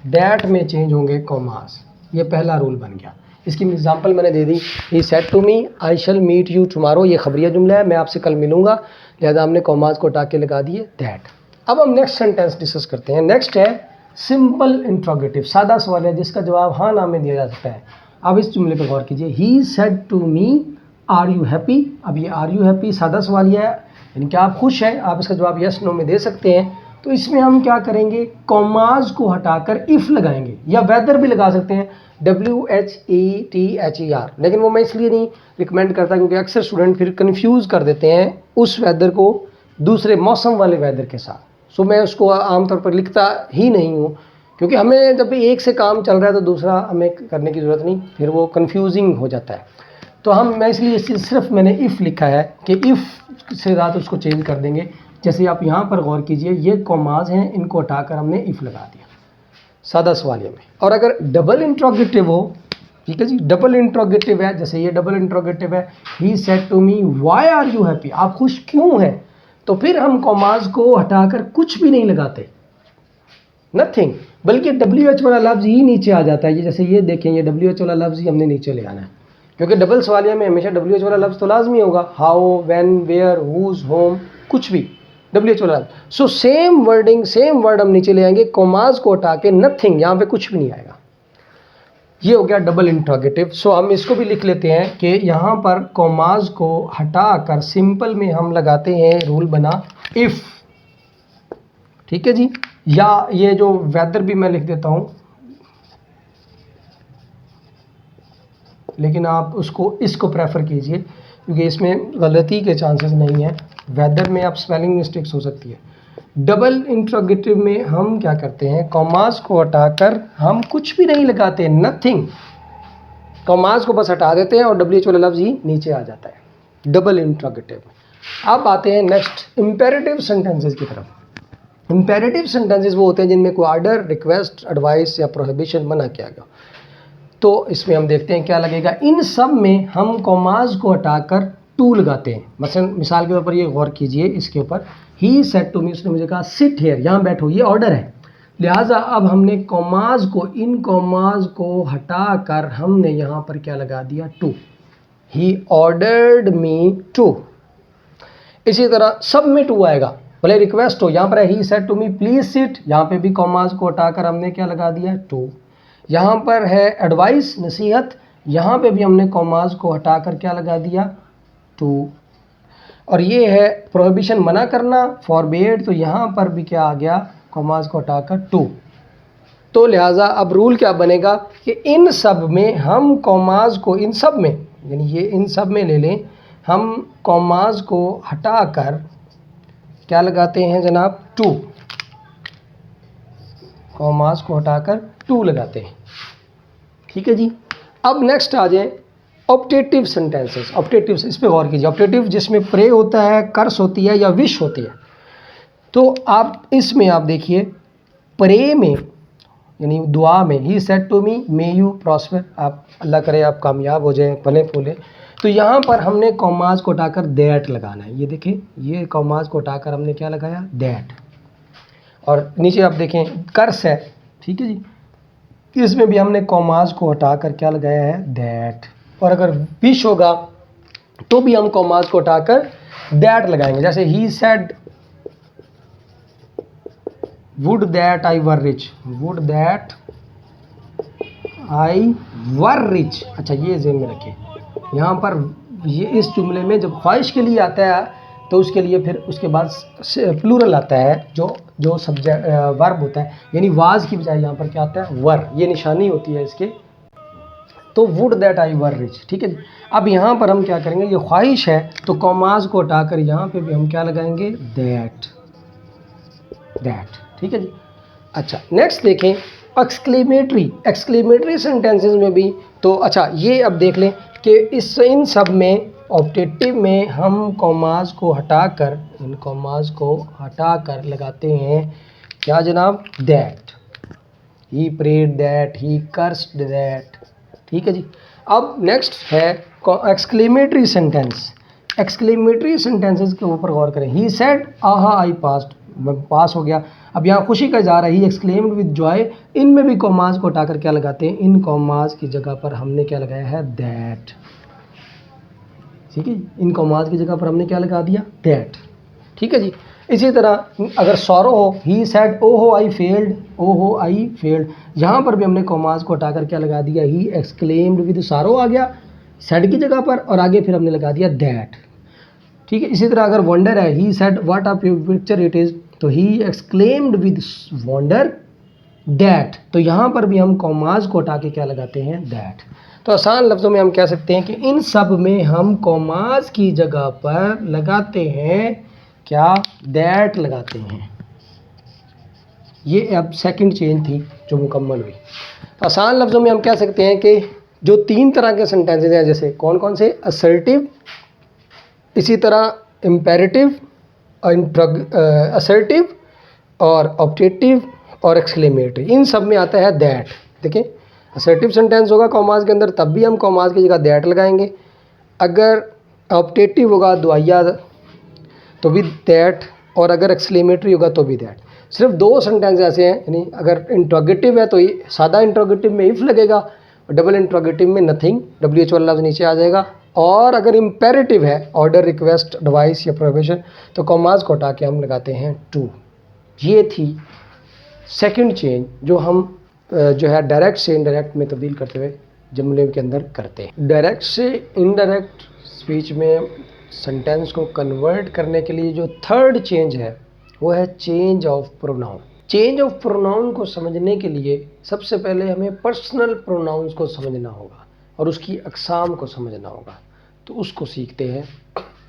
दैट में चेंज होंगे कॉमास। ये पहला रूल बन गया। इसकी एग्जांपल मैंने दे दी, he said to me I shall meet you tomorrow, ये खबरिया जुमला है, मैं आपसे कल मिलूंगा, लिहाजा हमने कॉमास को हटा के लगा दिए दैट। अब हम नेक्स्ट सेंटेंस डिस्कस करते हैं। नेक्स्ट है सिंपल इंट्रोगेटिव, सादा सवाल है जिसका जवाब हाँ ना में दिया जा सकता है। अब इस जुमले पर गौर कीजिए, he said to me are you happy. अब ये आर यू हैप्पी सादा सवालिया है, यानी कि आप खुश हैं, आप इसका जवाब यस नो में दे सकते हैं। तो इसमें हम क्या करेंगे, कॉमास को हटाकर इफ़ लगाएंगे, या वेदर भी लगा सकते हैं, WHETHER, लेकिन वो मैं इसलिए नहीं रिकमेंड करता क्योंकि अक्सर स्टूडेंट फिर कंफ्यूज कर देते हैं उस वेदर को दूसरे मौसम वाले वेदर के साथ। सो मैं उसको आमतौर पर लिखता ही नहीं हूँ, क्योंकि हमें जब भी एक से काम चल रहा है तो दूसरा हमें करने की ज़रूरत नहीं, फिर वो कन्फ्यूजिंग हो जाता है। तो मैं इसलिए सिर्फ मैंने इफ़ लिखा है कि इफ़ से रात उसको चेंज कर देंगे। जैसे आप यहाँ पर गौर कीजिए, ये कॉमास हैं, इनको हटाकर हमने इफ़ लगा दिया सादा सवालिया में। और अगर डबल इंट्रोगेटिव हो, ठीक है जी, डबल इंट्रोगेटिव है, जैसे ये डबल इंट्रोगेटिव है, he said to me why are you happy, आप खुश क्यों हैं, तो फिर हम कॉमास को हटाकर कुछ भी नहीं लगाते, नथिंग, बल्कि WH वाला लफ्ज़ ही नीचे आ जाता है। ये जैसे ये देखें, ये WH वाला लफ्ज़ ही हमने नीचे ले आना है, क्योंकि डबल सवालिया में हमेशा WH वाला लफ्ज़ तो लाजमी होगा। How, when, where, whose, whom, कुछ भी, WH वाला लफ्ज। So same wording, same word हम नीचे ले आएंगे, कॉमास को हटा के नथिंग, यहाँ पे कुछ भी नहीं आएगा। ये हो गया डबल इंट्रोगेटिव। सो हम इसको भी लिख लेते हैं कि यहाँ पर कॉमास को हटाकर सिंपल में हम लगाते हैं रूल बना इफ, ठीक है जी। या ये जो वेदर भी मैं लिख देता हूँ, लेकिन आप उसको इसको प्रेफर कीजिए क्योंकि इसमें गलती के चांसेस नहीं है। वेदर में आप स्पेलिंग मिस्टेक्स हो सकती है। डबल इंट्रोगेटिव में हम क्या करते हैं, कॉमास को हटाकर हम कुछ भी नहीं लगाते, नथिंग, कॉमास को बस हटा देते हैं और WH वाला लफ्ज ही नीचे आ जाता है डबल इंट्रोगेटिव में। अब आते हैं नेक्स्ट इंपेरेटिव सेंटेंसेस की तरफ। इंपेरेटिव सेंटेंसेस वो होते हैं जिनमें कोई ऑर्डर, रिक्वेस्ट, एडवाइस या प्रोहिबिशन मना किया गया। तो इसमें हम देखते हैं क्या लगेगा। इन सब में हम कॉमास को हटाकर टू लगाते हैं। मसलन मिसाल के तौर पर ये गौर कीजिए इसके ऊपर, ही सेड टू मी, उसने मुझे कहा सिट हियर, यहाँ बैठो, ये ऑर्डर है। लिहाजा अब हमने कॉमास को, इन कॉमास को हटाकर हमने यहाँ पर क्या लगा दिया, to. He ordered me to. इसी तरह सब में टू आएगा, भले रिक्वेस्ट हो, यहाँ पर है he said to me please sit, यहाँ पे भी कॉमास को हटाकर हमने क्या लगा दिया, टू। यहाँ पर है एडवाइस, नसीहत, यहाँ पे भी हमने कॉमास को हटाकर क्या लगा दिया, टू। और ये है प्रोहिबिशन, मना करना, फॉरबेड, तो यहाँ पर भी क्या आ गया, कॉमास को हटाकर टू। तो लिहाजा अब रूल क्या बनेगा कि इन सब में हम कॉमास को, इन सब में, यानी ये इन सब में ले लें, हम कॉमास को हटाकर क्या लगाते हैं जनाब, टू। कॉमास को हटाकर टू लगाते हैं, ठीक है जी। अब नेक्स्ट आ जाए ऑप्टेटिव सेंटेंसेस। ऑप्टेटिव, इस पे गौर कीजिए। ऑप्टेटिव जिसमें प्रे होता है, कर्स होती है या विश होती है। तो आप इसमें आप देखिए, प्रे में यानी दुआ में, he said to me may you prosper, आप अल्लाह करे आप कामयाब हो जाएं, फले फूले, तो यहाँ पर हमने कॉमास को हटाकर दैट लगाना है। ये देखें, ये कॉमास को हटाकर हमने क्या लगाया, दैट। और नीचे आप देखें कर्स है, ठीक है जी, इसमें भी हमने कॉमास को हटाकर क्या लगाया है, दैट। और अगर विश होगा तो भी हम कॉमास को हटाकर दैट लगाएंगे। जैसे he said would that I were rich, would that I were rich. अच्छा, ये ज़हन में रखें, यहाँ पर ये इस जुमले में जब ख्वाहिश के लिए आता है तो उसके लिए फिर उसके बाद प्लूरल आता है, जो सब्जेक्ट वर्ब होता है, यानी वाज की बजाय यहाँ पर क्या आता है, वर। ये निशानी होती है इसके। तो would that I were rich, ठीक है जी। अब यहाँ पर हम क्या करेंगे, ये ख्वाहिश है तो कॉमास को हटाकर यहाँ पे भी हम क्या लगाएंगे, दैट, दैट, ठीक है जी। अच्छा, नेक्स्ट देखें एक्सक्लेमेटरी। एक्सक्लेमेटरी सेंटेंसेस में भी तो अच्छा, ये अब देख लें कि इन सब में ऑप्टेटिव में हम कॉमास को हटाकर, इन कॉमास को हटाकर लगाते हैं क्या जनाब, that. He prayed that, he cursed that, ठीक है जी। अब नेक्स्ट है एक्सक्लेमेटरी सेंटेंस। एक्सक्लेमेटरी सेंटेंसेस के ऊपर गौर करें। ही सेड आहा आई पास्ड, पास हो गया। अब यहाँ खुशी का इज़हार है, ही एक्सक्लेम्ड विद जॉय। इनमें भी कॉमास को हटाकर क्या लगाते हैं, इन कॉमास की जगह पर हमने क्या लगाया है, दैट, ठीक है। इन कॉमास की जगह पर हमने क्या लगा दिया, दैट, ठीक है जी। इसी तरह अगर सॉरो हो, ही सेड ओ हो आई फेल्ड, ओ हो आई फेल्ड, यहाँ पर भी हमने कॉमास को हटाकर क्या लगा दिया, ही एक्सक्लेम्ड विद सॉरो आ गया सेड की जगह पर, और आगे फिर हमने लगा दिया दैट, ठीक है। इसी तरह अगर वंडर है, he said what a picture it is, तो he exclaimed with wonder that, तो यहाँ पर भी हम कॉमास को हटा के क्या लगाते हैं, दैट। तो आसान लफ्ज़ों में हम कह सकते हैं कि इन सब में हम कॉमास की जगह पर लगाते हैं क्या, दैट लगाते हैं। ये अब सेकंड चेंज थी जो मुकम्मल हुई। तो आसान लफ्ज़ों में हम कह सकते हैं कि जो तीन तरह के सेंटेंसेस हैं, जैसे कौन कौन से, असर्टिव, इसी तरह इम्पेरेटिव, असर्टिव और ऑप्टेटिव और एक्सक्लेमेटरी, इन सब में आता है दैट। देखें, असर्टिव सेंटेंस होगा कॉमास के अंदर, तब भी हम कॉमास की जगह दैट लगाएंगे। अगर ऑप्टेटिव होगा दुआया तो भी दैट, और अगर एक्सक्लेमेटरी होगा तो भी दैट। सिर्फ दो सेंटेंस ऐसे हैं, यानी अगर इंट्रोगेटिव है तो सादा इंट्रोगेटिव में इफ़ लगेगा, और डबल इंट्रोगेटिव में नथिंग, WH वाला लफ्ज़ नीचे आ जाएगा, और अगर इम्पेरेटिव है ऑर्डर, रिक्वेस्ट, एडवाइस या प्रोहिबिशन तो कॉमास को हटा के हम लगाते हैं टू। ये थी सेकंड चेंज जो हम जो है डायरेक्ट से इनडायरेक्ट में तब्दील करते हुए जुमले के अंदर करते हैं। डायरेक्ट से इनडायरेक्ट स्पीच में सेंटेंस को कन्वर्ट करने के लिए जो थर्ड चेंज है वो है change of pronoun. Change of pronoun को समझने के लिए सबसे पहले हमें पर्सनल प्रोनाउंस को समझना होगा और उसकी अक़साम को समझना होगा। तो उसको सीखते हैं।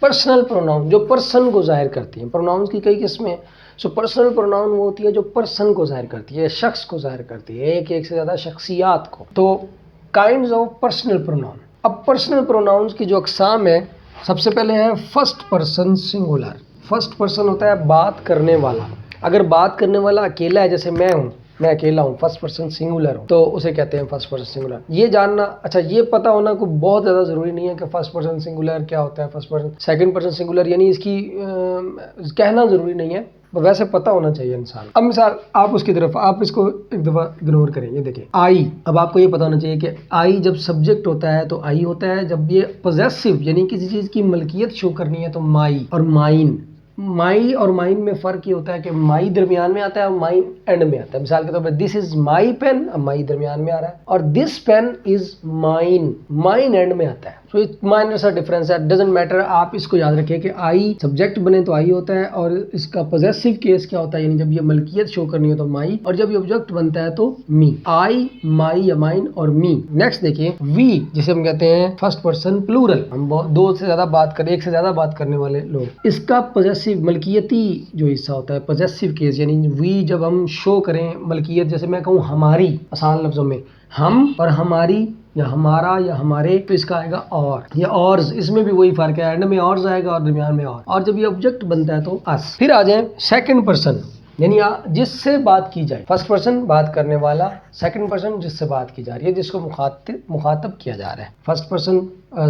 पर्सनल प्रोनाउन जो पर्सन को जाहिर करती हैं। प्रोनाउंस की कई किस्में हैं। सो पर्सनल प्रोनाउन वो होती है जो पर्सन को जाहिर करती है, शख्स को जाहिर करती है, एक से ज़्यादा शख्सियात को। तो काइंड्स ऑफ पर्सनल प्रोनाउन। अब पर्सनल प्रोनाउंस की जो अक़साम है, सबसे पहले है first person singular. First person होता है बात करने वाला। अगर बात करने वाला अकेला है, जैसे मैं हूँ, मैं अकेला हूँ, फर्स्ट पर्सन सिंगुलर हूँ, तो उसे कहते हैं फर्स्ट पर्सन सिंगुलर। ये जानना, अच्छा ये पता होना को बहुत ज़्यादा ज़रूरी नहीं है कि फर्स्ट पर्सन सिंगुलर क्या होता है, first person second person singular, यानी इसकी कहना ज़रूरी नहीं है, वैसे पता होना चाहिए इंसान। अब मिसाल आप उसकी तरफ, आप इसको एक दफ़ा इग्नोर करें। ये देखिए आई। अब आपको ये पता होना चाहिए कि आई जब सब्जेक्ट होता है तो आई होता है, जब ये पॉजेसिव यानी किसी चीज़ की मलकियत शो करनी है तो माई और माइन। माई और माइन में फ़र्क ये होता है कि माई दरमियान में आता है और माइन एंड में आता है। मिसाल के तौर पर दिस इज़ माई पेन, अब माई दरमियान में आ रहा है, और this pen is mine, mine end में आता है। तो एक माइनर सा डिफरेंस है, डजेंट मैटर। आप इसको याद रखें कि आई सब्जेक्ट बने तो आई होता है, और इसका पॉजेसिव केस क्या होता है, यानी जब ये मलकियत शो करनी हो तो माई, और जब ये ऑब्जेक्ट बनता है तो मी। आई, माई या माइन और मी। नेक्स्ट देखिए वी, जिसे हम कहते हैं फर्स्ट पर्सन प्लूरल। हम दो से ज़्यादा बात करें, एक से ज़्यादा बात करने वाले लोग। इसका पॉजेसिव मलकियती जो हिस्सा होता है, पॉजेसिव केस, यानी वी जब हम शो करें मलकियत, जैसे मैं कहूँ हमारी, आसान लफ्ज़ों में हम और हमारी या हमारा या हमारे, तो इसका आएगा और या और। इसमें भी वही फर्क है, एंड में और आएगा और दरमियान में और जब ये ऑब्जेक्ट बनता है तो अस। फिर आ जाए सेकंड पर्सन, यानी जिससे बात की जाए। फर्स्ट पर्सन बात करने वाला, सेकंड पर्सन जिससे बात की जा रही है, जिसको मुखातब किया जा रहा है। First person,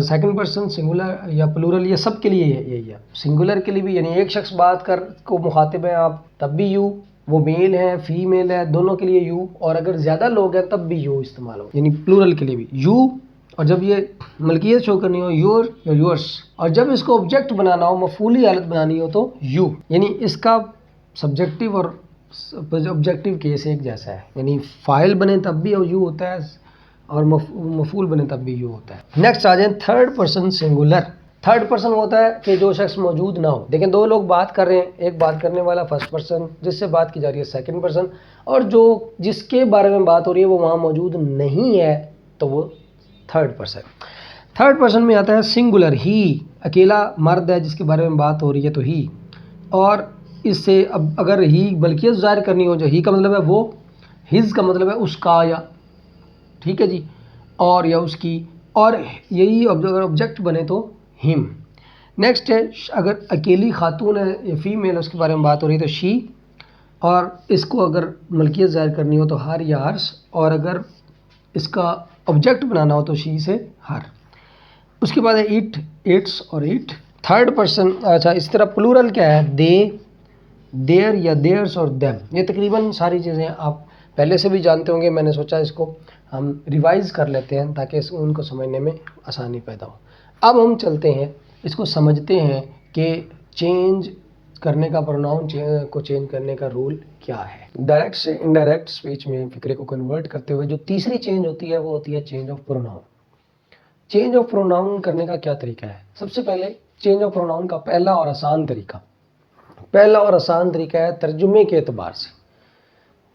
second person singular या प्लूरल, ये सब के लिए यही है। सिंगुलर के लिए भी, यानी एक शख्स बात कर को मुखातिब है आप, तब भी यू, वो मेल है फीमेल है, दोनों के लिए यू, और अगर ज़्यादा लोग हैं तब भी यू इस्तेमाल हो, यानी प्लूरल के लिए भी यू। और जब ये मलकियत शो करनी हो योर या योर्स, और जब इसको ऑब्जेक्ट बनाना हो, मफूली हालत बनानी हो तो यू, यानी इसका सब्जेक्टिव और ऑब्जेक्टिव केस एक जैसा है, यानी फाइल बने तब भी यू होता है और मफूल बने तब भी यू होता है। नेक्स्ट आ जाए third person singular. Third person होता है कि जो शख्स मौजूद ना हो। देखें दो लोग बात कर रहे हैं, एक बात करने वाला फर्स्ट पर्सन, जिससे बात की जा रही है सेकंड पर्सन, और जो जिसके बारे में बात हो रही है वो वहाँ मौजूद नहीं है तो वो थर्ड पर्सन। थर्ड पर्सन में आता है सिंगुलर, ही, अकेला मर्द है जिसके बारे में बात हो रही है तो ही, और इससे अब अगर ही मलकियत ज़ाहिर करनी हो, जो ही का मतलब है वो, हिज का मतलब है उसका या, ठीक है जी, और या उसकी, और यही अगर ऑब्जेक्ट बने तो हिम। नेक्स्ट है अगर अकेली खातून है या फीमेल, उसके बारे में बात हो रही है तो शी, और इसको अगर मलकियत ज़ाहिर करनी हो तो हर या हर्ष, और अगर इसका ऑब्जेक्ट बनाना हो तो शी से हर। उसके बाद है इट, इट्स और इट। थर्ड पर्सन, अच्छा इस तरह प्लूरल क्या है, दे, देयर या देयर्स और देम। ये तकरीबन सारी चीज़ें आप पहले से भी जानते होंगे, मैंने सोचा इसको हम रिवाइज़ कर लेते हैं ताकि उनको समझने में आसानी पैदा हो। अब हम चलते हैं, इसको समझते हैं कि चेंज करने का, प्रोनाउन को चेंज करने का रूल क्या है। डायरेक्ट से इनडायरेक्ट स्पीच में फिक्रे को कन्वर्ट करते हुए जो तीसरी चेंज होती है वो होती है change of pronoun. Change of pronoun करने का क्या तरीका है? सबसे पहले चेंज ऑफ प्रोनाउन का पहला और आसान तरीका है तर्जुमे के एतबार से।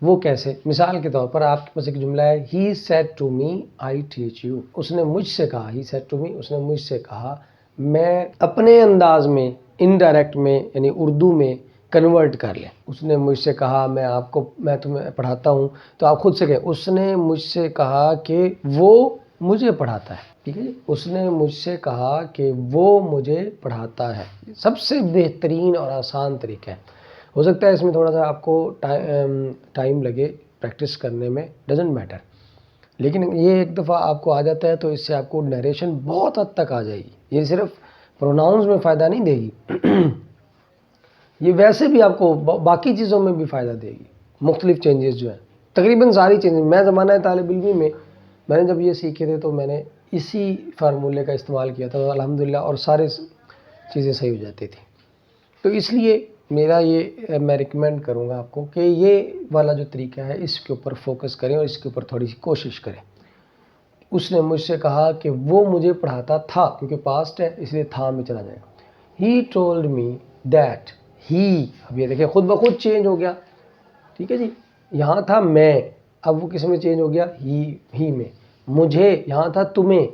वो कैसे? मिसाल के तौर पर आपके पास एक जुमला है, he said to me I teach you. उसने मुझसे कहा, ही सेड टू मी, उसने मुझसे कहा। मैं अपने अंदाज में, इनडायरेक्ट में, यानी उर्दू में कन्वर्ट कर लें। उसने मुझसे कहा मैं तुम्हें पढ़ाता हूँ, तो आप खुद से कहें उसने मुझसे कहा कि वो मुझे पढ़ाता है। ठीक है जी, उसने मुझसे कहा कि वो मुझे पढ़ाता है। सबसे बेहतरीन और आसान तरीका है। हो सकता है इसमें थोड़ा सा आपको टाइम लगे प्रैक्टिस करने में, डजेंट मैटर, लेकिन ये एक दफ़ा आपको आ जाता है तो इससे आपको नरेशन बहुत हद तक आ जाएगी। ये सिर्फ प्रोनाउंस में फ़ायदा नहीं देगी ये वैसे भी आपको बाकी चीज़ों में भी फ़ायदा देगी। मुख्तलिफ चेंजेस जो हैं, तकरीबन सारी चेंजेस, मैं ज़माना तालिब इल्मी में मैंने जब ये सीखे थे तो मैंने इसी फार्मूले का इस्तेमाल किया था तो अल्हम्दुलिल्लाह और सारे चीज़ें सही हो जाती थी। तो इसलिए मेरा ये मैं रिकमेंड करूँगा आपको कि ये वाला जो तरीका है इसके ऊपर फोकस करें और इसके ऊपर थोड़ी सी कोशिश करें। उसने मुझसे कहा कि वो मुझे पढ़ाता था, क्योंकि पास्ट है इसलिए था में चला जाएगा। ही टोल्ड मी दैट ही, अब ये देखिए खुद ब खुद चेंज हो गया, ठीक है जी। यहाँ था मैं, अब वो किस में चेंज हो गया, ही में। मुझे यहाँ था तुम्हें,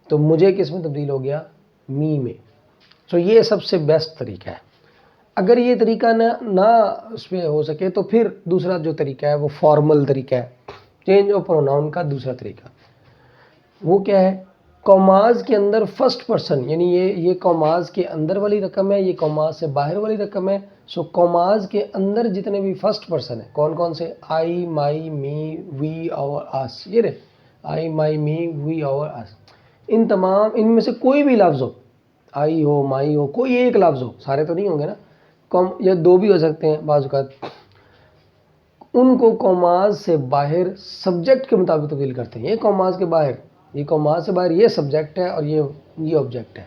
तो मुझे किस में तब्दील हो गया, मी में। तो ये सबसे बेस्ट तरीका है। अगर ये तरीका ना उसमें हो सके तो फिर दूसरा जो तरीका है वो फॉर्मल तरीका है, चेंज ऑफ प्रोनाउन का दूसरा तरीका। वो क्या है, कॉमाज के अंदर फर्स्ट पर्सन, यानी ये कॉमाज के अंदर वाली रकम है, ये कॉमाज से बाहर वाली रकम है। सो कॉमाज के अंदर जितने भी फर्स्ट पर्सन है कौन कौन से, आई, माई, मी, वी और अस, ये रे आई, माई, मी, वी और अस, इन तमाम इनमें से कोई भी लफ्ज़ हो, आई हो, माई हो, कोई एक लफ्ज़ हो, सारे तो नहीं होंगे ना, या दो भी हो सकते हैं बाज़ औक़ात, उनको कॉमाज से बाहर सब्जेक्ट के मुताबिक तब्दील करते हैं। ये कॉमाज के बाहर, ये कॉमाज से बाहर ये सब्जेक्ट है और ये ऑब्जेक्ट है,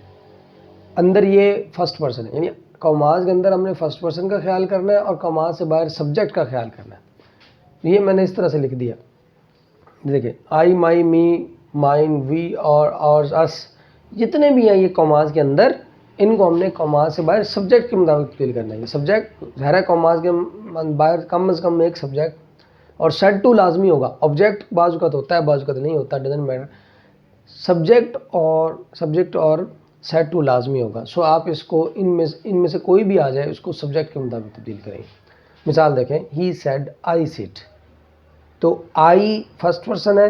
अंदर ये फर्स्ट पर्सन है। यानी कॉमाज के अंदर हमने फर्स्ट पर्सन का ख्याल करना है और कॉमाज से बाहर सब्जेक्ट का ख्याल करना है। ये मैंने इस तरह से लिख दिया, देखिए आई, माई, मी, माइन, वी और अस, जितने भी हैं ये कॉमाज के अंदर, इनको हमने कॉमाज से बाहर सब्जेक्ट के मुताबिक तब्दील करना है। ये सब्जेक्ट ज़ाहिर है कॉमाज के बाहर कम से कम एक सब्जेक्ट और सेट टू लाजमी होगा। ऑब्जेक्ट बाज़ औक़ात होता है, बाज़ औक़ात नहीं होता, डजंट मैटर। सब्जेक्ट और सेट टू लाजमी होगा। सो आप इसको इनमें से कोई भी आ जाए उसको सब्जेक्ट के मुताबिक तब्दील करेंगे। मिसाल देखें, ही सेड आई सिट, तो आई फर्स्ट पर्सन है,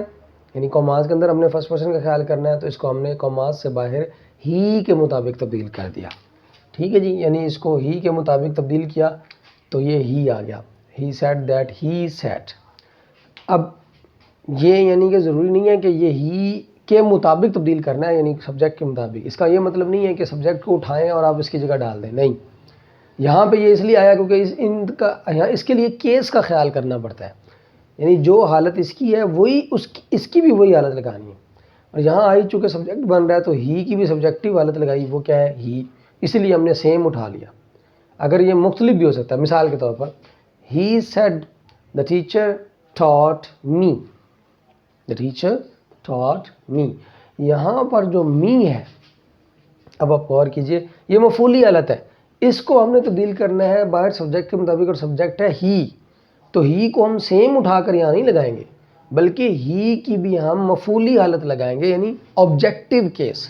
यानी कॉमाज के अंदर हमने फर्स्ट पर्सन का ख्याल करना है, तो इसको हमने कॉमाज से बाहर ही के मुताबिक तब्दील कर दिया, ठीक है जी। यानी इसको ही के मुताबिक तब्दील किया तो ये ही आ गया, ही सेड दैट ही सेट। अब ये यानी कि ज़रूरी नहीं है कि ये ही के मुताबिक तब्दील करना है, यानी सब्जेक्ट के मुताबिक। इसका ये मतलब नहीं है कि सब्जेक्ट को उठाएं और आप इसकी जगह डाल दें, नहीं। यहाँ पे ये इसलिए आया क्योंकि यहाँ इसके लिए केस का ख्याल करना पड़ता है, यानी जो हालत इसकी है वही इसकी भी वही हालत लगानी है। और यहाँ आई चूँकि सब्जेक्ट बन रहा है तो ही की भी सब्जेक्टिव हालत लगाई, वो क्या है, ही, इसलिए हमने सेम उठा लिया। अगर ये मुख्तलिफ भी हो सकता है, मिसाल के तौर पर he said the teacher taught me, the teacher taught me, यहाँ पर जो मी है, अब आप गौर कीजिए, ये मफूली हालत है, इसको हमने तब्दील करना है बाहर सब्जेक्ट के मुताबिक, और सब्जेक्ट है ही, तो ही को हम सेम उठाकर यहाँ नहीं लगाएंगे, बल्कि ही की भी हम मफूली हालत लगाएंगे, यानी ऑब्जेक्टिव केस।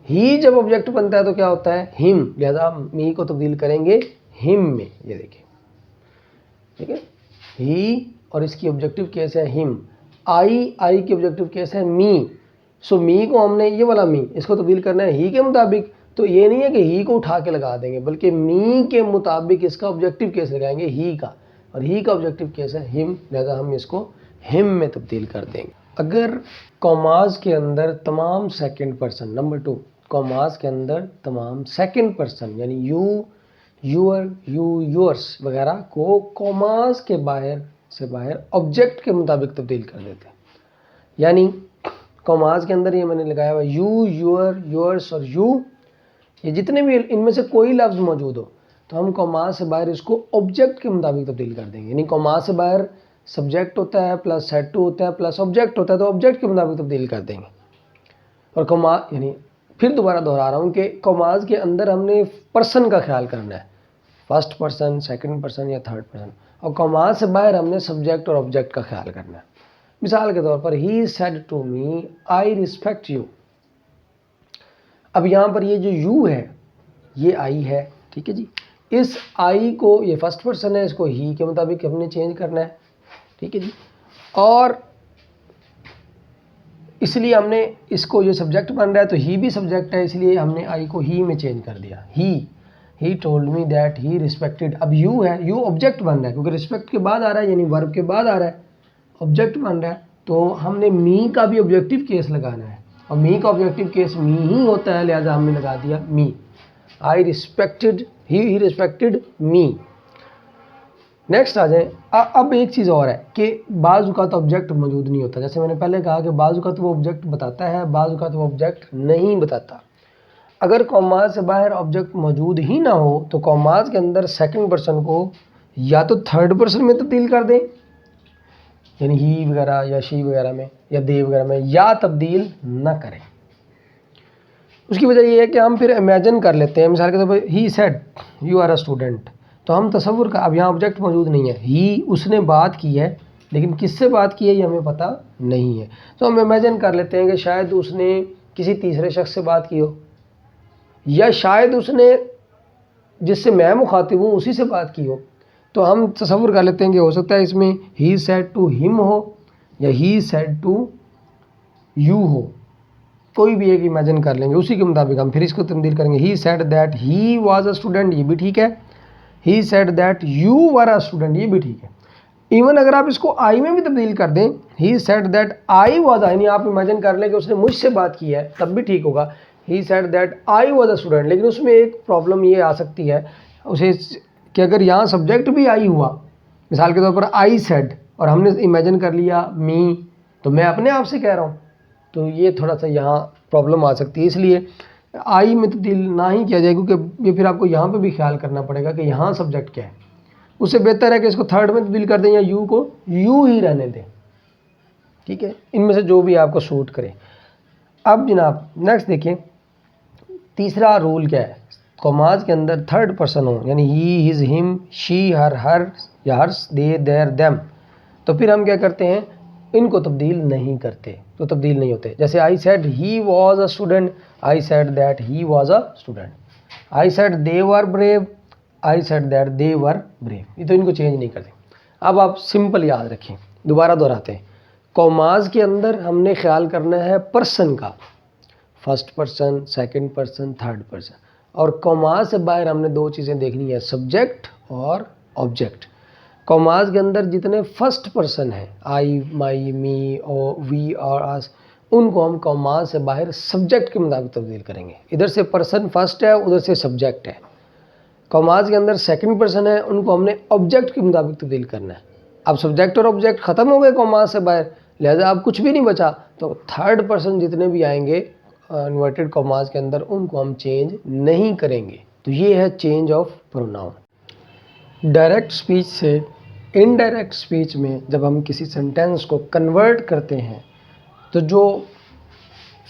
ही जब ऑब्जेक्ट बनता है तो क्या होता है, हिम, लिहाजा मी को तब्दील करेंगे हिम में। ये देखिए, ठीक है, ही और इसकी ऑब्जेक्टिव केस है हिम, आई की ऑब्जेक्टिव केस है मी। सो मी को हमने ये वाला मी, इसको तब्दील करना है ही के मुताबिक, तो ये नहीं है कि ही को उठा के लगा देंगे, बल्कि मी के मुताबिक इसका ऑब्जेक्टिव केस लगाएंगे ही का, और ही का ऑब्जेक्टिव केस है हिम, लिहाजा हम इसको हिम में तब्दील कर देंगे। अगर कॉमाज के अंदर तमाम सेकंड पर्सन, नंबर 2, कॉमाज के अंदर तमाम सेकंड पर्सन यानी यू, यूअर, योर्स वगैरह को कॉमाज के बाहर से बाहर ऑब्जेक्ट के मुताबिक तब्दील कर देते हैं। यानी कॉमाज के अंदर ये मैंने लगाया हुआ यू, यूअर, योर्स और यू, ये जितने भी इनमें से कोई लफ्ज़ मौजूद हो तो हम कॉमाज से बाहर इसको ऑब्जेक्ट के मुताबिक तब्दील कर देंगे। यानी कॉमाज से बाहर सब्जेक्ट होता है प्लस सेट टू होता है प्लस ऑब्जेक्ट होता है, तो ऑब्जेक्ट के मुताबिक तब्दील कर देंगे। और कॉमाज यानी फिर दोबारा दोहरा रहा हूँ कि कॉमाज के अंदर हमने पर्सन का ख्याल करना है, फर्स्ट पर्सन, सेकंड पर्सन या थर्ड पर्सन, और कॉमाज से बाहर हमने सब्जेक्ट और ऑब्जेक्ट का ख्याल करना है। मिसाल के तौर पर he said to me I respect you. अब यहाँ पर ये जो यू है ये आई है, ठीक है जी। इस आई को, ये फर्स्ट पर्सन है, इसको ही के मुताबिक हमने चेंज करना है, ठीक है जी। और इसलिए हमने इसको, ये सब्जेक्ट बन रहा है तो ही भी सब्जेक्ट है, इसलिए हमने आई को ही में चेंज कर दिया, ही told me that he respected. अब यू है, यू ऑब्जेक्ट बन रहा है क्योंकि रिस्पेक्ट के बाद आ रहा है, यानी वर्ब के बाद आ रहा है, ऑब्जेक्ट बन रहा है, तो हमने मी का भी ऑब्जेक्टिव केस लगाना है, और मी का ऑब्जेक्टिव केस मी ही होता है, लिहाजा हमने लगा दिया मी। आई रिस्पेक्टेड, ही रिस्पेक्टेड मी। नेक्स्ट आ जाए। अब एक चीज़ और है कि बाज़ औक़ात ऑब्जेक्ट मौजूद नहीं होता। जैसे मैंने पहले कहा कि बाज़ औक़ात वो ऑब्जेक्ट बताता है, बाज़ औक़ात वो ऑब्जेक्ट नहीं बताता। अगर कॉमाज से बाहर ऑब्जेक्ट मौजूद ही ना हो तो कॉमाज के अंदर सेकंड पर्सन को या तो थर्ड पर्सन में तब्दील कर दें, यानी ही वगैरह या शी वगैरह में या दे वगैरह में, या तब्दील ना करें। उसकी वजह ये है कि हम फिर इमेजिन कर लेते हैं, मिसाल के तौर पर he said you are a student, तो हम तसव्वुर का, अब यहाँ ऑब्जेक्ट मौजूद नहीं है, ही उसने बात की है लेकिन किससे बात की है ये हमें पता नहीं है, तो हम इमेजिन कर लेते हैं कि शायद उसने किसी तीसरे शख्स से बात की हो, या शायद उसने जिससे मैं मुखातिब हूँ उसी से बात की हो। तो हम तसव्वुर कर लेते हैं कि हो सकता है इसमें ही सेड टू हिम हो या ही सेड टू यू हो, कोई भी एक इमेजिन कर लेंगे, उसी के मुताबिक हम फिर इसको तब्दील करेंगे। ही said that he was a student, ये भी ठीक है। He said that you were a student, ये भी ठीक है। इवन अगर आप इसको आई में भी तब्दील कर दें, ही सेड दैट आई वाज, यानी आप इमेजिन कर लें कि उसने मुझसे बात की है, तब भी ठीक होगा। ही said that I was a student, लेकिन उसमें एक प्रॉब्लम ये आ सकती है उसे कि अगर यहाँ सब्जेक्ट भी आई हुआ, मिसाल के तौर पर आई सेड, और हमने इमेजिन कर लिया मी, तो मैं अपने आप से कह रहा हूँ, तो ये थोड़ा सा यहाँ प्रॉब्लम आ सकती है। इसलिए आई में तब्दील ना ही किया जाए, क्योंकि ये फिर आपको यहाँ पे भी ख्याल करना पड़ेगा कि यहाँ सब्जेक्ट क्या है। उससे बेहतर है कि इसको थर्ड में तब्दील कर दें या यू को यू ही रहने दें, ठीक है, इनमें से जो भी आपको सूट करे। अब जनाब नेक्स्ट देखिए, तीसरा रूल क्या है, कॉमाज के अंदर थर्ड पर्सन हो, यानी ही हिज हिम शी हर या हर्स दे देयर देम, तो फिर हम क्या करते हैं, इनको तब्दील नहीं करते, तो तब्दील नहीं होते। जैसे I said he was a student, I said that he was a student. I said they were brave, I said that they were brave, ये तो इनको चेंज नहीं करते। अब आप सिंपल याद रखें, दोबारा दोहराते हैं, कॉमाज के अंदर हमने ख्याल करना है पर्सन का, first person, second person, third person, और कॉमाज से बाहर हमने दो चीज़ें देखनी है, सब्जेक्ट और ऑब्जेक्ट। कॉमाज के अंदर जितने फर्स्ट पर्सन हैं, आई, माई, मी और वी और अस, उनको हम कॉमाज से बाहर सब्जेक्ट के मुताबिक तब्दील करेंगे। इधर से पर्सन फर्स्ट है, उधर से सब्जेक्ट है। कॉमाज के अंदर सेकंड पर्सन है, उनको हमने ऑब्जेक्ट के मुताबिक तब्दील करना है। अब सब्जेक्ट और ऑब्जेक्ट ख़त्म हो गए कॉमाज से बाहर, लिहाजा अब कुछ भी नहीं बचा, तो थर्ड पर्सन जितने भी आएंगे इन्वर्टेड कॉमाज के अंदर, उनको हम चेंज नहीं करेंगे। तो ये है change of pronoun. Direct speech से इनडायरेक्ट स्पीच में जब हम किसी सेंटेंस को कन्वर्ट करते हैं, तो जो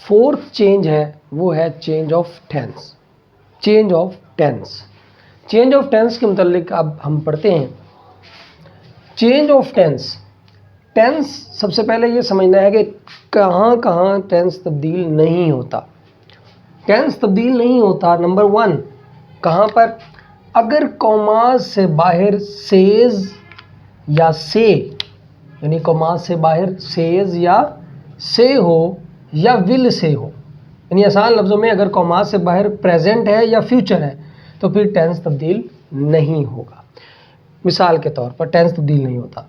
फोर्थ चेंज है वो है change of tense. Change of tense, change of tense के मुतालिक अब हम पढ़ते हैं। चेंज ऑफ टेंस, टेंस सबसे पहले ये समझना है कि कहाँ कहाँ टेंस तब्दील नहीं होता। टेंस तब्दील नहीं होता नंबर 1, कहाँ पर, अगर कॉमाज से बाहर सेज या से, यानी कॉमाज से बाहर सेज या से हो या विल से हो, यानी आसान लफ्ज़ों में अगर कॉमाज से बाहर प्रेजेंट है या फ्यूचर है तो फिर टेंस तब्दील नहीं होगा। मिसाल के तौर पर टेंस तब्दील नहीं होता,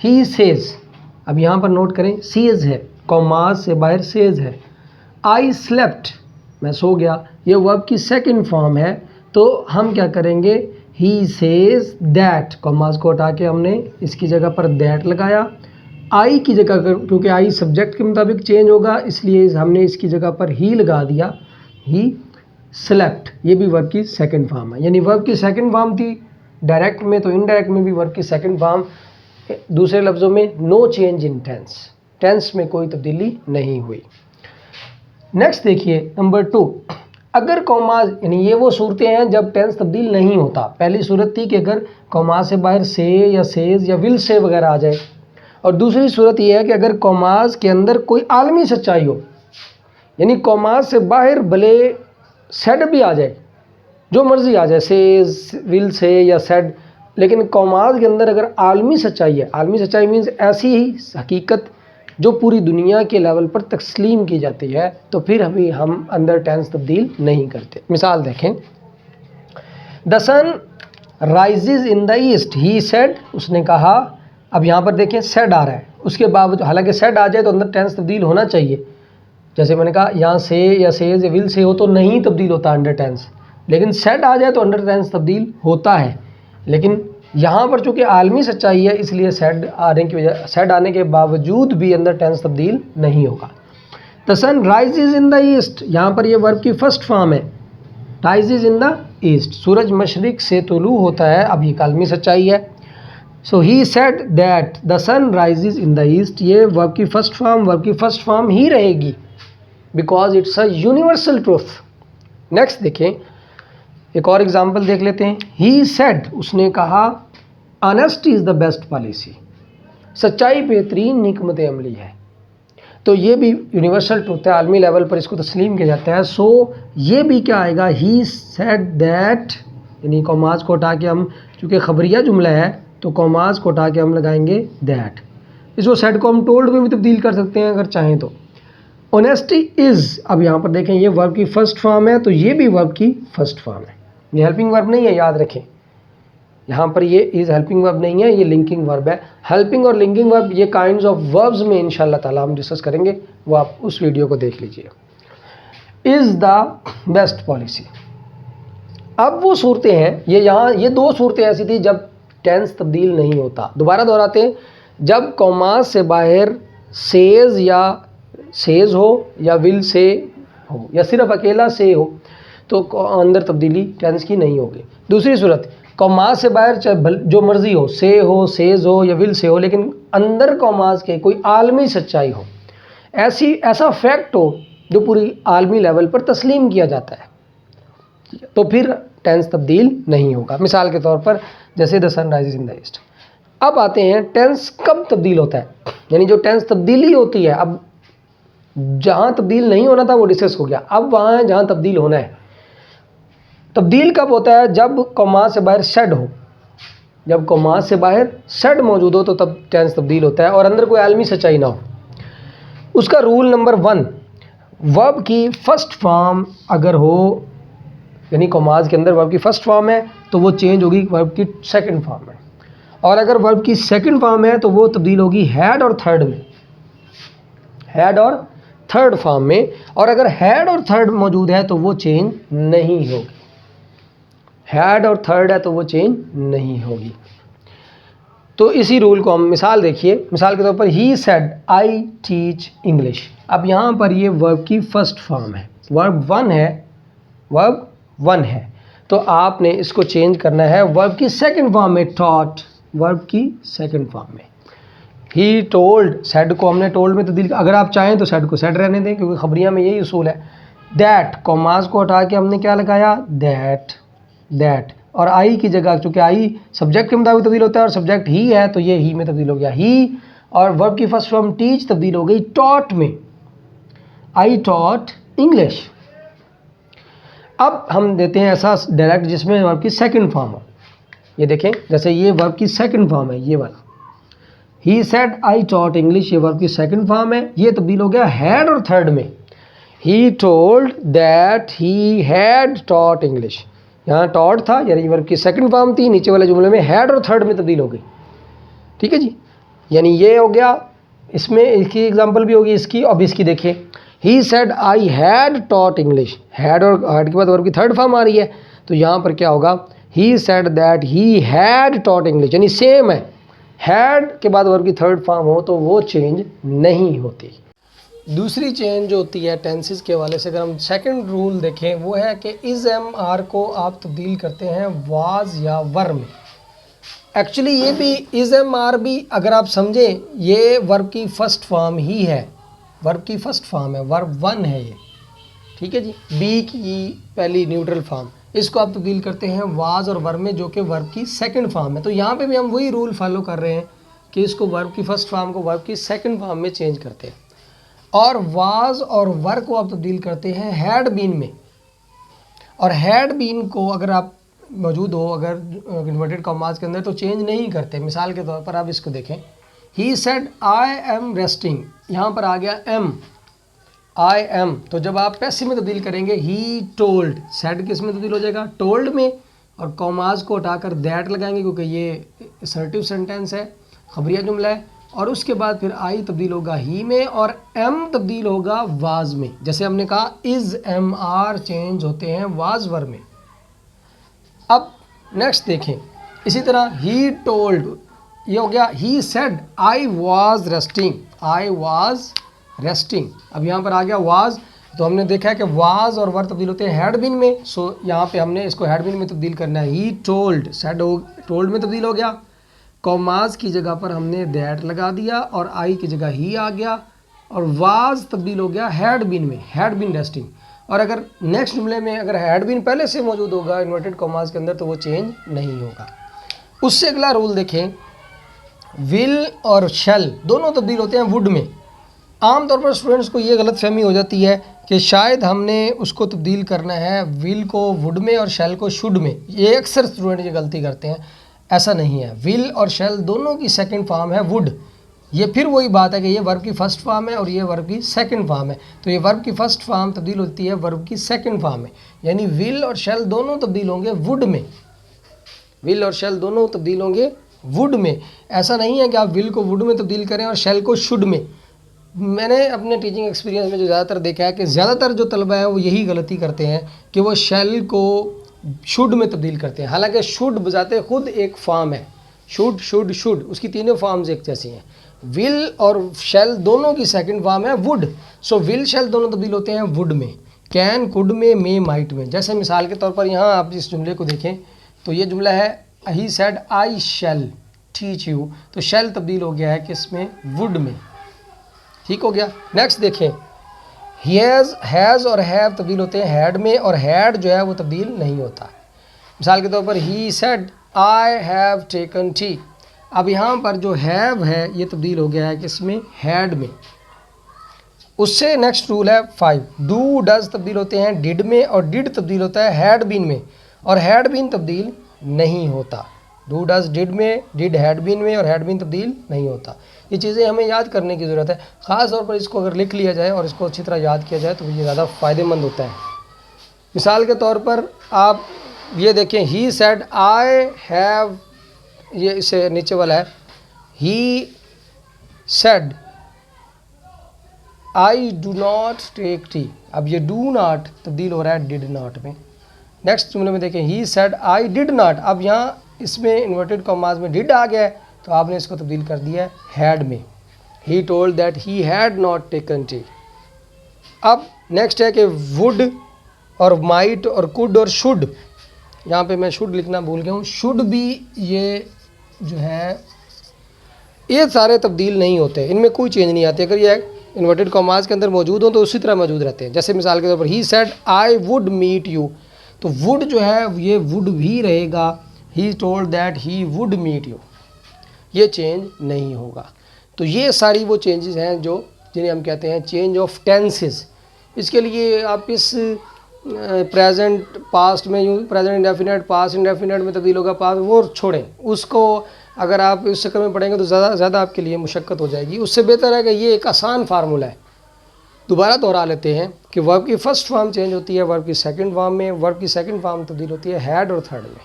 ही सेज, अब यहाँ पर नोट करें सेज है, कॉमाज से बाहर सेज है। आई स्लेप्ट, मैं सो गया, ये वर्ब की सेकंड फॉर्म है, तो हम क्या करेंगे, ही सेज दैट, कॉमाज को हटा के हमने इसकी जगह पर दैट लगाया। आई की जगह, क्योंकि आई सब्जेक्ट के मुताबिक चेंज होगा, इसलिए हमने इसकी जगह पर ही लगा दिया, ही स्लेप्ट, ये भी वर्ब की सेकंड फॉर्म है। यानी वर्ब की सेकंड फॉर्म थी डायरेक्ट में, तो इनडायरेक्ट में भी वर्ब की सेकंड फॉर्म। दूसरे लफ्ज़ों में no change in tense, tense में कोई तब्दीली नहीं हुई। नेक्स्ट देखिए नंबर 2, अगर कॉमाज, यानी ये वो सूरतें हैं जब टेंस तब्दील नहीं होता। पहली सूरत थी कि अगर कॉमाज से बाहर से या सेज या विल से वगैरह आ जाए, और दूसरी सूरत ये है कि अगर कॉमाज के अंदर कोई आलमी सच्चाई हो, यानी कॉमाज से बाहर भले सेड भी आ जाए, जो मर्जी आ जाए, सेज, विल से या सेड, लेकिन कॉमाज के अंदर अगर आलमी सच्चाई है, आलमी सच्चाई मीन्स ऐसी ही हकीकत जो पूरी दुनिया के लेवल पर तस्लीम की जाती है, तो फिर हम अंदर टेंस तब्दील नहीं करते। मिसाल देखें, the sun rises in the east, he said, उसने कहा। अब यहाँ पर देखें सेड आ रहा है, उसके बावजूद, हालांकि सेड आ जाए तो अंदर टेंस तब्दील होना चाहिए। जैसे मैंने कहा यहाँ से या सेज या विल से हो तो नहीं तब्दील होता अंडर टेंस, लेकिन सेड आ जाए तो अंडर टेंस तब्दील होता है। लेकिन यहाँ पर चूंकि आलमी सच्चाई है इसलिए सेड आने के बावजूद भी अंदर टेंस तब्दील नहीं होगा। The sun rises in the east, यहाँ पर ये वर्ब की फर्स्ट फॉर्म है, राइजेज इन द ईस्ट, सूरज मशरिक से तुलू होता है, अब ये आलमी सच्चाई है। So he said that the sun rises in the east, ये वर्ब की फर्स्ट फॉर्म ही रहेगी because it's a universal truth. Next देखें, एक और एग्जाम्पल देख लेते हैं। ही सेड, उसने कहा, honesty is the best policy, सच्चाई बेहतरीन हिकमत अमली है। तो ये भी यूनिवर्सल ट्रूथ है, आलमी लेवल पर इसको तस्लीम किया जाता है। सो ये भी क्या आएगा, ही सेड दैट, यानी कॉमास को हटा के हम, चूँकि खबरिया जुमला है तो कॉमास को हटा के हम लगाएंगे दैट। इसको सेड को हम टोल्ड में भी तब्दील कर सकते हैं अगर चाहें तो। ऑनेस्टी इज़, अब यहाँ पर देखें ये वर्ब की फर्स्ट फॉर्म है तो ये भी वर्ब की फर्स्ट फॉर्म है, ये हेल्पिंग वर्ब नहीं है, याद रखें। यहाँ पर ये इज़ हेल्पिंग वर्ब नहीं है, ये लिंकिंग वर्ब है। हेल्पिंग और लिंकिंग वर्ब ये काइंड्स ऑफ वर्ब्स में इंशाल्लाह ताला हम डिस्कस करेंगे, वो आप उस वीडियो को देख लीजिए। इज़ द बेस्ट पॉलिसी, अब वो सूरतें हैं, ये यहाँ ये दो सूरतें ऐसी थी जब टेंस तब्दील नहीं होता। दोबारा दोहराते हैं, जब कॉमास से बाहर सेज या सेज हो या विल से हो या सिर्फ अकेला से हो तो अंदर तब्दीली टेंस की नहीं होगी। दूसरी सूरत, कॉमास से बाहर चाहे जो मर्जी हो, से हो, सेज हो या विल से हो, लेकिन अंदर कॉमास के कोई आलमी सच्चाई हो, ऐसा फैक्ट हो जो पूरी आलमी लेवल पर तस्लीम किया जाता है, तो फिर टेंस तब्दील नहीं होगा। मिसाल के तौर पर जैसे the sun rises in the east. अब आते हैं टेंस कब तब्दील होता है, यानी जो टेंस तब्दीली होती है, अब जहाँ तब्दील नहीं होना था वो डिस्कस हो गया, अब वहाँ है जहाँ तब्दील होना है। तब्दील कब होता है, जब कॉमा से बाहर शेड हो, जब कॉमा से बाहर शेड मौजूद हो तो तब टेंस तब्दील होता है और अंदर कोई आलमी सच्चाई ना हो। उसका रूल नंबर 1, वर्ब की फर्स्ट फॉर्म अगर हो, यानी कॉमाज के अंदर वर्ब की फर्स्ट फॉर्म है तो वो चेंज होगी वर्ब की सेकंड फॉर्म में, और अगर वर्ब की सेकंड फॉर्म है तो वो तब्दील होगी हैड और थर्ड में, हैड और थर्ड फॉर्म में, और अगर हैड और थर्ड मौजूद है तो वो चेंज नहीं होगी, हैड और थर्ड है तो वो चेंज नहीं होगी। तो इसी रूल को हम मिसाल देखिए, मिसाल के तौर पर he said I teach English. अब यहाँ पर ये वर्ब की फर्स्ट फॉर्म है, वर्ब 1 है, वर्ब 1 है, तो आपने इसको चेंज करना है वर्ब की सेकंड फॉर्म में, टॉट, वर्ब की सेकंड फॉर्म में। ही टोल्ड, सेड को हमने टोल्ड में तब्दील, अगर आप चाहें तो सेड को सेड रहने दें क्योंकि खबरिया में यही उसूल है। दैट, कॉमास को हटा के हमने क्या लगाया, दैट, दैट, और आई की जगह चूँकि आई सब्जेक्ट के मुताबिक तब्दील होता है और सब्जेक्ट ही है तो ये ही में तब्दील हो गया, ही, और वर्ब की फर्स्ट फॉर्म टीच तब्दील हो गई टॉट में, आई टॉट इंग्लिश। अब हम देते हैं ऐसा डायरेक्ट जिसमें वर्ब की सेकंड फॉर्म हो, ये देखें जैसे ये वर्ब की सेकंड फॉर्म है, ये वाला ही सेड आई टॉट इंग्लिश, ये वर्ब की सेकंड फॉर्म है, ये तब्दील हो गया हैड और थर्ड में, he told that he had taught English, यहाँ टॉट था यानी वर्ब की सेकंड फॉर्म थी, नीचे वाले जुमले में हैड और थर्ड में तब्दील हो गई। ठीक है जी, यानी ये हो गया, इसमें इसकी एग्जांपल भी होगी इसकी, अब इसकी देखिए, he said I had taught English, had और हैड के बाद वर्ब की थर्ड फॉर्म आ रही है तो यहाँ पर क्या होगा, ही said that he had taught English, यानी सेम है, हैड के बाद वर्ब की थर्ड फॉर्म हो तो वो चेंज नहीं होती। दूसरी चेंज जो होती है टेंसेस के हवाले से, अगर हम सेकंड रूल देखें वो है कि इज़ एम आर को आप तब्दील करते हैं वाज या वर में। एक्चुअली ये भी इज़ एम आर भी अगर आप समझें ये वर्ब की फर्स्ट फॉर्म ही है, वर्ब की फर्स्ट फॉर्म है, वर्ब 1 है ये, ठीक है जी, बी की पहली न्यूट्रल फॉर्म, इसको आप तब्दील करते हैं वाज और वर्ब में जो कि वर्ब की सेकंड फॉर्म है। तो यहाँ पे भी हम वही रूल फॉलो कर रहे हैं कि इसको वर्ब की फर्स्ट फॉर्म को वर्ब की सेकंड फॉर्म में चेंज करते हैं, और वाज और वर को आप तब्दील करते हैं हैड बीन में, और हैड बीन को अगर आप मौजूद हो अगर इन्वर्टेड कॉमास के अंदर तो चेंज नहीं करते। मिसाल के तौर पर आप इसको देखें, he said I am resting, यहाँ पर आ गया एम, आई एम, तो जब आप पैसिव में तब्दील करेंगे ही टोल्ड, सेड किस में तब्दील हो जाएगा, टोल्ड में, और कॉमास को हटाकर दैट लगाएंगे क्योंकि ये असर्टिव सेंटेंस है, खबरिया जुमला है, और उसके बाद फिर आई तब्दील होगा ही में और एम तब्दील होगा वाज में। जैसे हमने कहा इज़ एम आर चेंज होते हैं वाज वर में। अब नेक्स्ट देखें, इसी तरह ही टोल्ड, ये हो गया ही said I was resting, I was resting. अब यहाँ पर आ गया वाज, तो हमने देखा है कि वाज और वर तब्दील होते हैं हैड बीन में। सो यहाँ पे हमने इसको हैड बीन में तब्दील करना है। ही टोल्ड, सेड टोल्ड में तब्दील हो गया। कॉमाज की जगह पर हमने दैट लगा दिया और आई की जगह ही आ गया, और वाज तब्दील हो गया हैड बीन में, हैड बीन रेस्टिंग। और अगर नेक्स्ट जुमले में अगर हैड बीन पहले से मौजूद होगा इन्वर्टेड कॉमाज के अंदर तो वो चेंज नहीं होगा। उससे अगला रूल देखें, विल और शेल दोनों तब्दील होते हैं वुड में। आमतौर पर स्टूडेंट्स को ये गलतफहमी हो जाती है कि शायद हमने उसको तब्दील करना है विल को वुड में और शेल को शुड में। ये अक्सर स्टूडेंट ये गलती करते हैं, ऐसा नहीं है। विल और शेल दोनों की सेकंड फॉर्म है वुड। ये फिर वही बात है कि ये वर्ब की फर्स्ट फॉर्म है और ये वर्ब की सेकंड फॉर्म है, तो ये वर्ब की फर्स्ट फॉर्म तब्दील होती है वर्ब की सेकंड फॉर्म में, यानी विल और शेल दोनों तब्दील होंगे वुड में। विल और शेल दोनों तब्दील होंगे वुड में। ऐसा नहीं है कि आप विल को वुड में तब्दील करें और शेल को शुड में। मैंने अपने टीचिंग एक्सपीरियंस में जो ज़्यादातर देखा है कि ज़्यादातर जो तलबा है वो यही गलती करते हैं कि वो शेल को शुड में तब्दील करते हैं। हालांकि शुड बजाते खुद एक फॉर्म है, शुड शुड शुड, उसकी तीनों फॉर्म्स एक जैसी हैं। विल और शेल दोनों की सेकंड फॉर्म है वुड। सो विल शेल दोनों तब्दील होते हैं वुड में, कैन कुड में, मे माइट में। जैसे मिसाल के तौर पर यहाँ आप इस जुमले को देखें तो ये जुमला है he said I shall teach you, तो शेल तब्दील हो गया है किसमें, वुड में। ठीक हो गया। नेक्स्ट देखें, हैज़ और हैव तब्दील होते हैं हैड में, और हैड जो है वो तब्दील नहीं होता। मिसाल के तौर पर he said I have taken T. अब यहाँ पर जो हैव है ये तब्दील हो गया है किसमें, हैड में। उससे नेक्स्ट रूल है 5, डू डज तब्दील होते हैं डिड में, और डिड तब्दील होता है हैड बीन में, और हैड बीन तब्दील नहीं होता। डू डज डिड में, डिड हैड बीन में, और हैड बीन तब्दील नहीं होता। ये चीज़ें हमें याद करने की ज़रूरत है। ख़ास तौर पर इसको अगर लिख लिया जाए और इसको अच्छी तरह याद किया जाए तो ये ज़्यादा फ़ायदेमंद होता है। मिसाल के तौर पर आप ये देखें, ही सेड आई हैव, ये इससे नीचे वाला है, he said I do not take tea. अब ये डू नॉट तब्दील हो रहा है डिड नॉट में। नेक्स्ट जुमले में देखें, he said I did not. अब यहाँ इसमें इन्वर्टेड कॉमास में डिड आ गया है तो आपने इसको तब्दील कर दिया है हैड में। He told that he had not taken T. अब नेक्स्ट है कि वुड और माइट और कुड और शुड, यहाँ पे मैं शुड लिखना भूल गया हूँ। शुड भी ये जो है ये सारे तब्दील नहीं होते, इनमें कोई चेंज नहीं आती। अगर ये इन्वर्टेड कॉमास के अंदर मौजूद हो तो उसी तरह मौजूद रहते हैं। जैसे मिसाल के तौर पर he said I would meet you, तो वुड जो है ये वुड भी रहेगा। He told that he would meet you, ये चेंज नहीं होगा। तो ये सारी वो चेंजेस हैं जो जिन्हें हम कहते हैं चेंज ऑफ टेंसेस। इसके लिए आप इस प्रेजेंट पास्ट में यूँ प्रेजेंट इंडेफिनेट पास्ट इंडेफिनेट में तब्दील होगा पास्ट, वो छोड़ें उसको। अगर आप इस चक्कर में पढ़ेंगे तो ज़्यादा आपके लिए मुशक्क़त हो जाएगी। उससे बेहतर है कि ये एक आसान फार्मूला है। दोबारा दोहरा लेते हैं कि वर्ब की फर्स्ट फॉर्म चेंज होती है वर्ब की सेकंड फॉर्म में, वर्ब की सेकंड फॉर्म तब्दील होती है हैड और थर्ड में।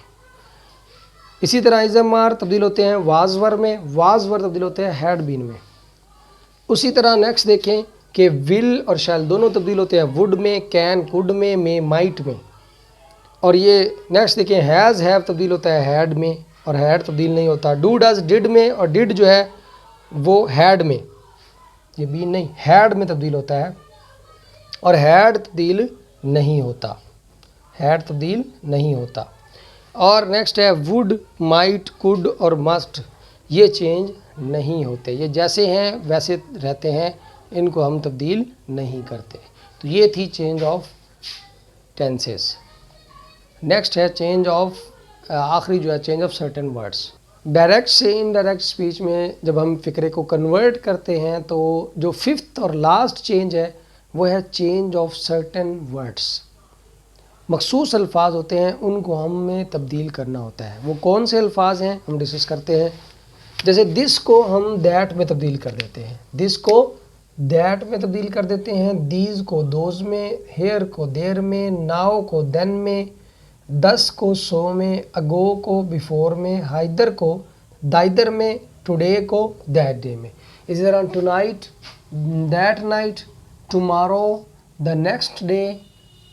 इसी तरह इज़म आर तब्दील होते हैं वाज वर में, वाज वर तब्दील होते हैं हैड बीन में। उसी तरह नेक्स्ट देखें कि विल और शैल दोनों तब्दील होते हैं वुड में, कैन कुड में, मे माइट में। और ये नेक्स्ट देखें, हैज़ हैव तब्दील होता है हैड में और हैड तब्दील नहीं होता। डू डज डिड में, और डिड जो है वो हैड में, ये बीन नहीं हैड में तब्दील होता है, और हैड तब्दील नहीं होता, हैड तब्दील नहीं होता। और नेक्स्ट है वुड, माइट, कुड और मस्ट, ये चेंज नहीं होते, ये जैसे हैं वैसे रहते हैं, इनको हम तब्दील नहीं करते। तो ये थी चेंज ऑफ टेंसेस। नेक्स्ट है चेंज ऑफ, आखिरी जो है change of certain words. Direct से इनडायरेक्ट स्पीच में जब हम फ़िक्रे को कन्वर्ट करते हैं तो जो फिफ्थ और लास्ट चेंज है वो है चेंज ऑफ सर्टेन वर्ड्स। मखसूस अल्फाज होते हैं उनको हमें तब्दील करना होता है। वो कौन से अल्फाज हैं हम डिस्कस करते हैं। जैसे दिस को हम दैट में तब्दील कर देते हैं, दिस को दैट में तब्दील कर देते हैं, दीज को दोज में, हेयर को देर में, नाउ को देन में, दस को सो में, अगो को बिफोर में, हाइदर को दाइदर में, टुडे को दैट डे में। इसी तरह tonight, that night, tomorrow, the next day,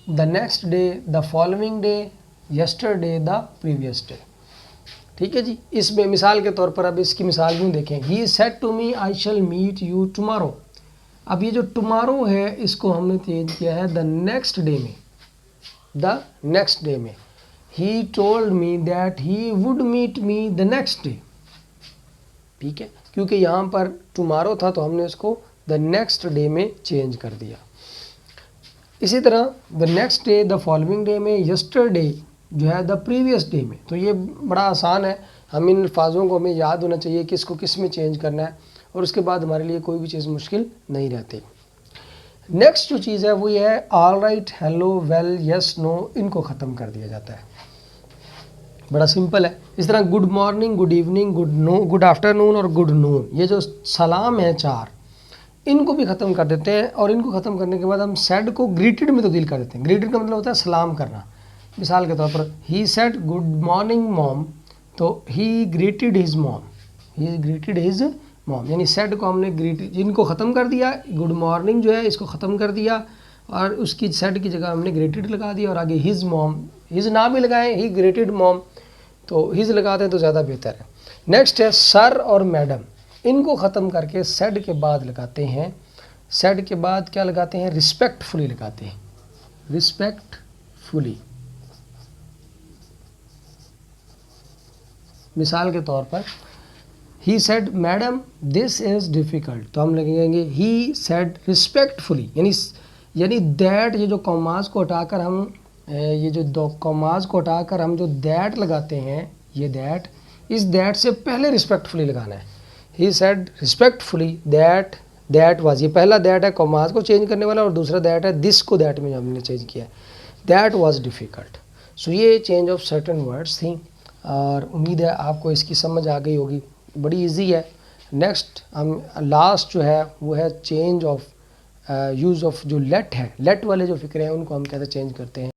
the next day, the following day, yesterday, the previous day। ठीक है जी। इसमें मिसाल के तौर पर अब इसकी मिसाल यूँ देखें, he said to me I shall meet you tomorrow. अब ये जो टुमारो है इसको हमने चेंज किया है द नेक्स्ट डे में, द नेक्स्ट डे में। He told me that he would meet me the next day, ठीक है, क्योंकि यहाँ पर टुमारो था तो हमने उसको द नेक्स्ट डे में चेंज कर दिया। इसी तरह the next day, the following day में, यस्टरडे जो है द प्रीवियस डे में। तो ये बड़ा आसान है, हम इन अल्फाजों को हमें याद होना चाहिए कि इसको किस में चेंज करना है, और उसके बाद हमारे लिए कोई भी चीज़ मुश्किल नहीं रहती। नेक्स्ट जो चीज़ है वो ये है all right, hello, well, yes, no, इनको ख़त्म कर दिया जाता है। बड़ा सिंपल है। इस तरह good morning, good evening, good afternoon और गुड नून, ये जो सलाम है चार, इनको भी ख़त्म कर देते हैं। और इनको ख़त्म करने के बाद हम सेड को ग्रीटेड में तब्दील कर देते हैं। ग्रीटेड का मतलब होता है सलाम करना। मिसाल के तौर पर he said good morning mom, तो he greeted his mom, he greeted his mom, यानी सेड को हमने ग्रीटेड, इनको ख़त्म कर दिया। गुड मॉर्निंग जो है इसको ख़त्म कर दिया और उसकी सेड की जगह हमने ग्रेटेड लगा दिया, और आगे हिज मॉम, हिज ना भी लगाएं, ही ग्रेटेड मॉम, तो हिज लगाते हैं तो ज़्यादा बेहतर है। नेक्स्ट है सर और मैडम, इनको ख़त्म करके सेड के बाद लगाते हैं, सेड के बाद क्या लगाते हैं, रिस्पेक्टफुली लगाते हैं, रिस्पेक्टफुली। मिसाल के तौर पर he said madam this is difficult, तो हम लगेंगे ही सेड रिस्पेक्टफुली, यानी दैट, ये जो कॉमास को हटाकर हम, ये जो दो कॉमास को हटाकर हम जो दैट लगाते हैं, ये दैट, इस दैट से पहले रिस्पेक्टफुली लगाना है। He said respectfully that, that was, ये पहला दैट है कॉमास को चेंज करने वाला, और दूसरा दैट है दिस को दैट में हमने चेंज किया है, दैट वाज डिफ़िकल्ट। सो ये चेंज ऑफ सर्टेन वर्ड्स थी, और उम्मीद है आपको इसकी समझ आ गई होगी, बड़ी इजी है। नेक्स्ट हम लास्ट जो है वो है चेंज ऑफ यूज़ ऑफ, जो लेट है, लेट वाले जो फिक्रे हैं उनको हम कैसे चेंज करते हैं।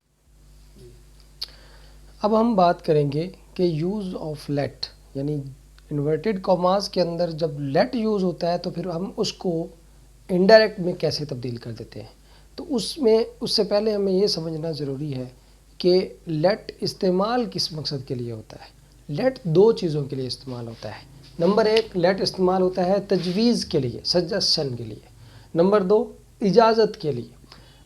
अब हम बात करेंगे कि यूज़ ऑफ लेट, यानी इन्वर्टेड कॉमास के अंदर जब लेट यूज़ होता है तो फिर हम उसको इनडायरेक्ट में कैसे तब्दील कर देते हैं। तो उससे पहले हमें ये समझना ज़रूरी है कि लेट इस्तेमाल किस मकसद के लिए होता है। लेट दो चीज़ों के लिए इस्तेमाल होता है। नंबर एक, लेट इस्तेमाल होता है तजवीज़ के लिए, सजेशन के लिए। नंबर दो, इजाज़त के लिए।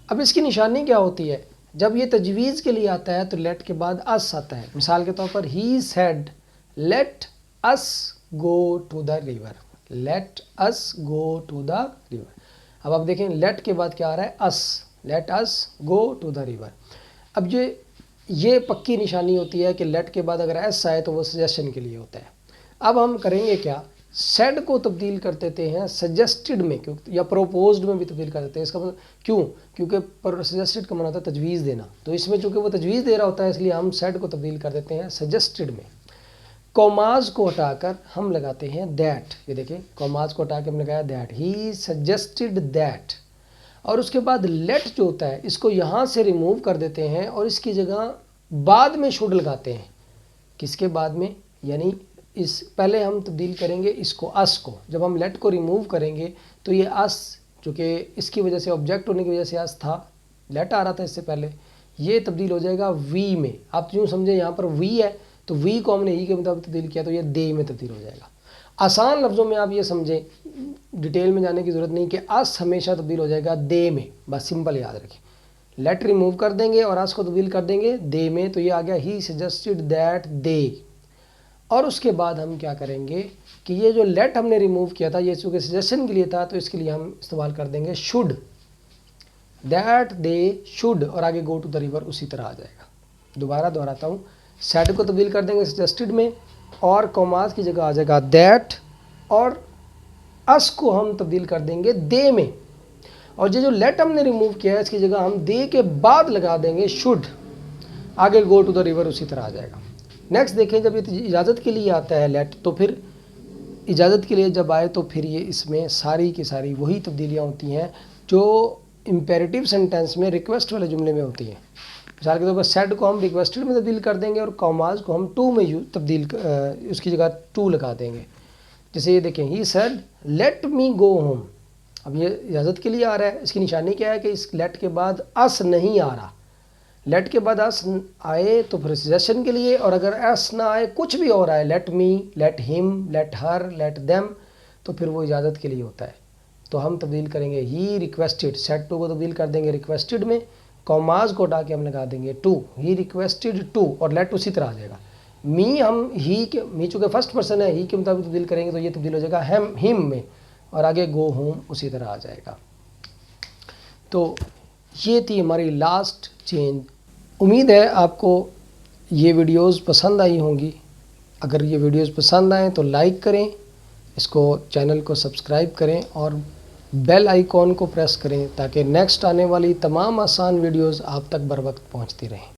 अब इसकी निशानी क्या होती है, जब ये तजवीज़ के लिए आता है तो लेट के बाद अस आता है। मिसाल के तौर पर he said let us go to the river, let us go to the river. अब आप देखें लेट के बाद क्या आ रहा है, us, let us go to the river. अब ये पक्की निशानी होती है कि लेट के बाद अगर एस आए तो वो सजेशन के लिए होता है। अब हम करेंगे क्या, सेड को तब्दील कर देते हैं सजेस्टेड में, या प्रोपोज्ड में भी तब्दील कर देते हैं। इसका मतलब क्यों, क्योंकि सजेस्टेड का मतलब होता है तजवीज़ देना, तो इसमें चूँकि वो तजवीज़ दे रहा होता है इसलिए हम सेड को तब्दील कर देते हैं सजेस्टेड में। कॉमाज को हटाकर हम लगाते हैं दैट, ये देखें कॉमाज को हटा के हमने लगाया दैट, ही सजेस्टेड दैट। और उसके बाद लेट जो होता है इसको यहाँ से रिमूव कर देते हैं और इसकी जगह बाद में शुड लगाते हैं। किसके बाद में, यानी इस पहले हम तब्दील करेंगे इसको अस को। जब हम लेट को रिमूव करेंगे तो ये अस, चूँकि इसकी वजह से ऑब्जेक्ट होने की वजह से अस था, लेट आ रहा था इससे पहले, ये तब्दील हो जाएगा वी में। आप यूँ समझे यहाँ पर वी है तो वी को हमने ही के मुताबिक तब्दील किया तो ये दे में तब्दील हो जाएगा। आसान लफ्ज़ों में आप ये समझें, डिटेल में जाने की ज़रूरत नहीं कि अस हमेशा तब्दील हो जाएगा दे में, बस सिंपल याद रखें। लेट रिमूव कर देंगे और अस को तब्दील कर देंगे दे में, तो ये आ गया ही सजेस्टेड दैट दे। और उसके बाद हम क्या करेंगे कि ये जो लेट हमने रिमूव किया था ये चूँकि सजेशन के लिए था तो इसके लिए हम इस्तेमाल कर देंगे शुड, दैट दे शुड, और आगे गो टू द रिवर उसी तरह आ जाएगा। दोबारा दोहराता हूँ, सेड को तब्दील कर देंगे सजेस्टेड में और कॉमास की जगह आ जाएगा दैट, और अस को हम तब्दील कर देंगे दे में, और ये जो लेट हमने रिमूव किया है इसकी जगह हम दे के बाद लगा देंगे शुड, आगे गो टू द रिवर उसी तरह आ जाएगा। नेक्स्ट देखें, जब ये इजाज़त के लिए आता है लेट, तो फिर इजाज़त के लिए जब आए तो फिर ये इसमें सारी की सारी वही तब्दीलियाँ होती हैं जो इम्पेरेटिव सेंटेंस में रिक्वेस्ट वाले जुमले में होती हैं। मिसाल के तौर पर सेड को हम रिक्वेस्टेड में तब्दील कर देंगे और कॉमाज को हम टू में तब्दील उसकी जगह टू लगा देंगे। जैसे ये देखें, he said let me go home, अब ये इजाज़त के लिए आ रहा है, इसकी निशानी क्या है कि इस लेट के बाद अस नहीं आ रहा, लेट के बाद एस आए तो फिर सजेशन के लिए, और अगर एस ना आए कुछ भी और आए, let me, let him, let her, let them, तो फिर वो इजाज़त के लिए होता है। तो हम तब्दील करेंगे ही रिक्वेस्टेड, सेड टू को तब्दील कर देंगे रिक्वेस्टेड में, कॉमाज को हटा के हम लगा देंगे टू, ही रिक्वेस्टेड टू, और लेट उसी तरह आ जाएगा। मी हम ही के, मी चूँकि फर्स्ट पर्सन है, ही के मुताबिक तब्दील करेंगे तो ये तब्दील हो जाएगा हम हिम में, और आगे गो होम उसी तरह आ जाएगा। तो ये थी हमारी लास्ट चेंज। उम्मीद है आपको ये वीडियोस पसंद आई होंगी। अगर ये वीडियोस पसंद आएँ तो लाइक करें, इसको चैनल को सब्सक्राइब करें और बेल आइकॉन को प्रेस करें ताकि नेक्स्ट आने वाली तमाम आसान वीडियोस आप तक बर वक्त पहुंचती रहें।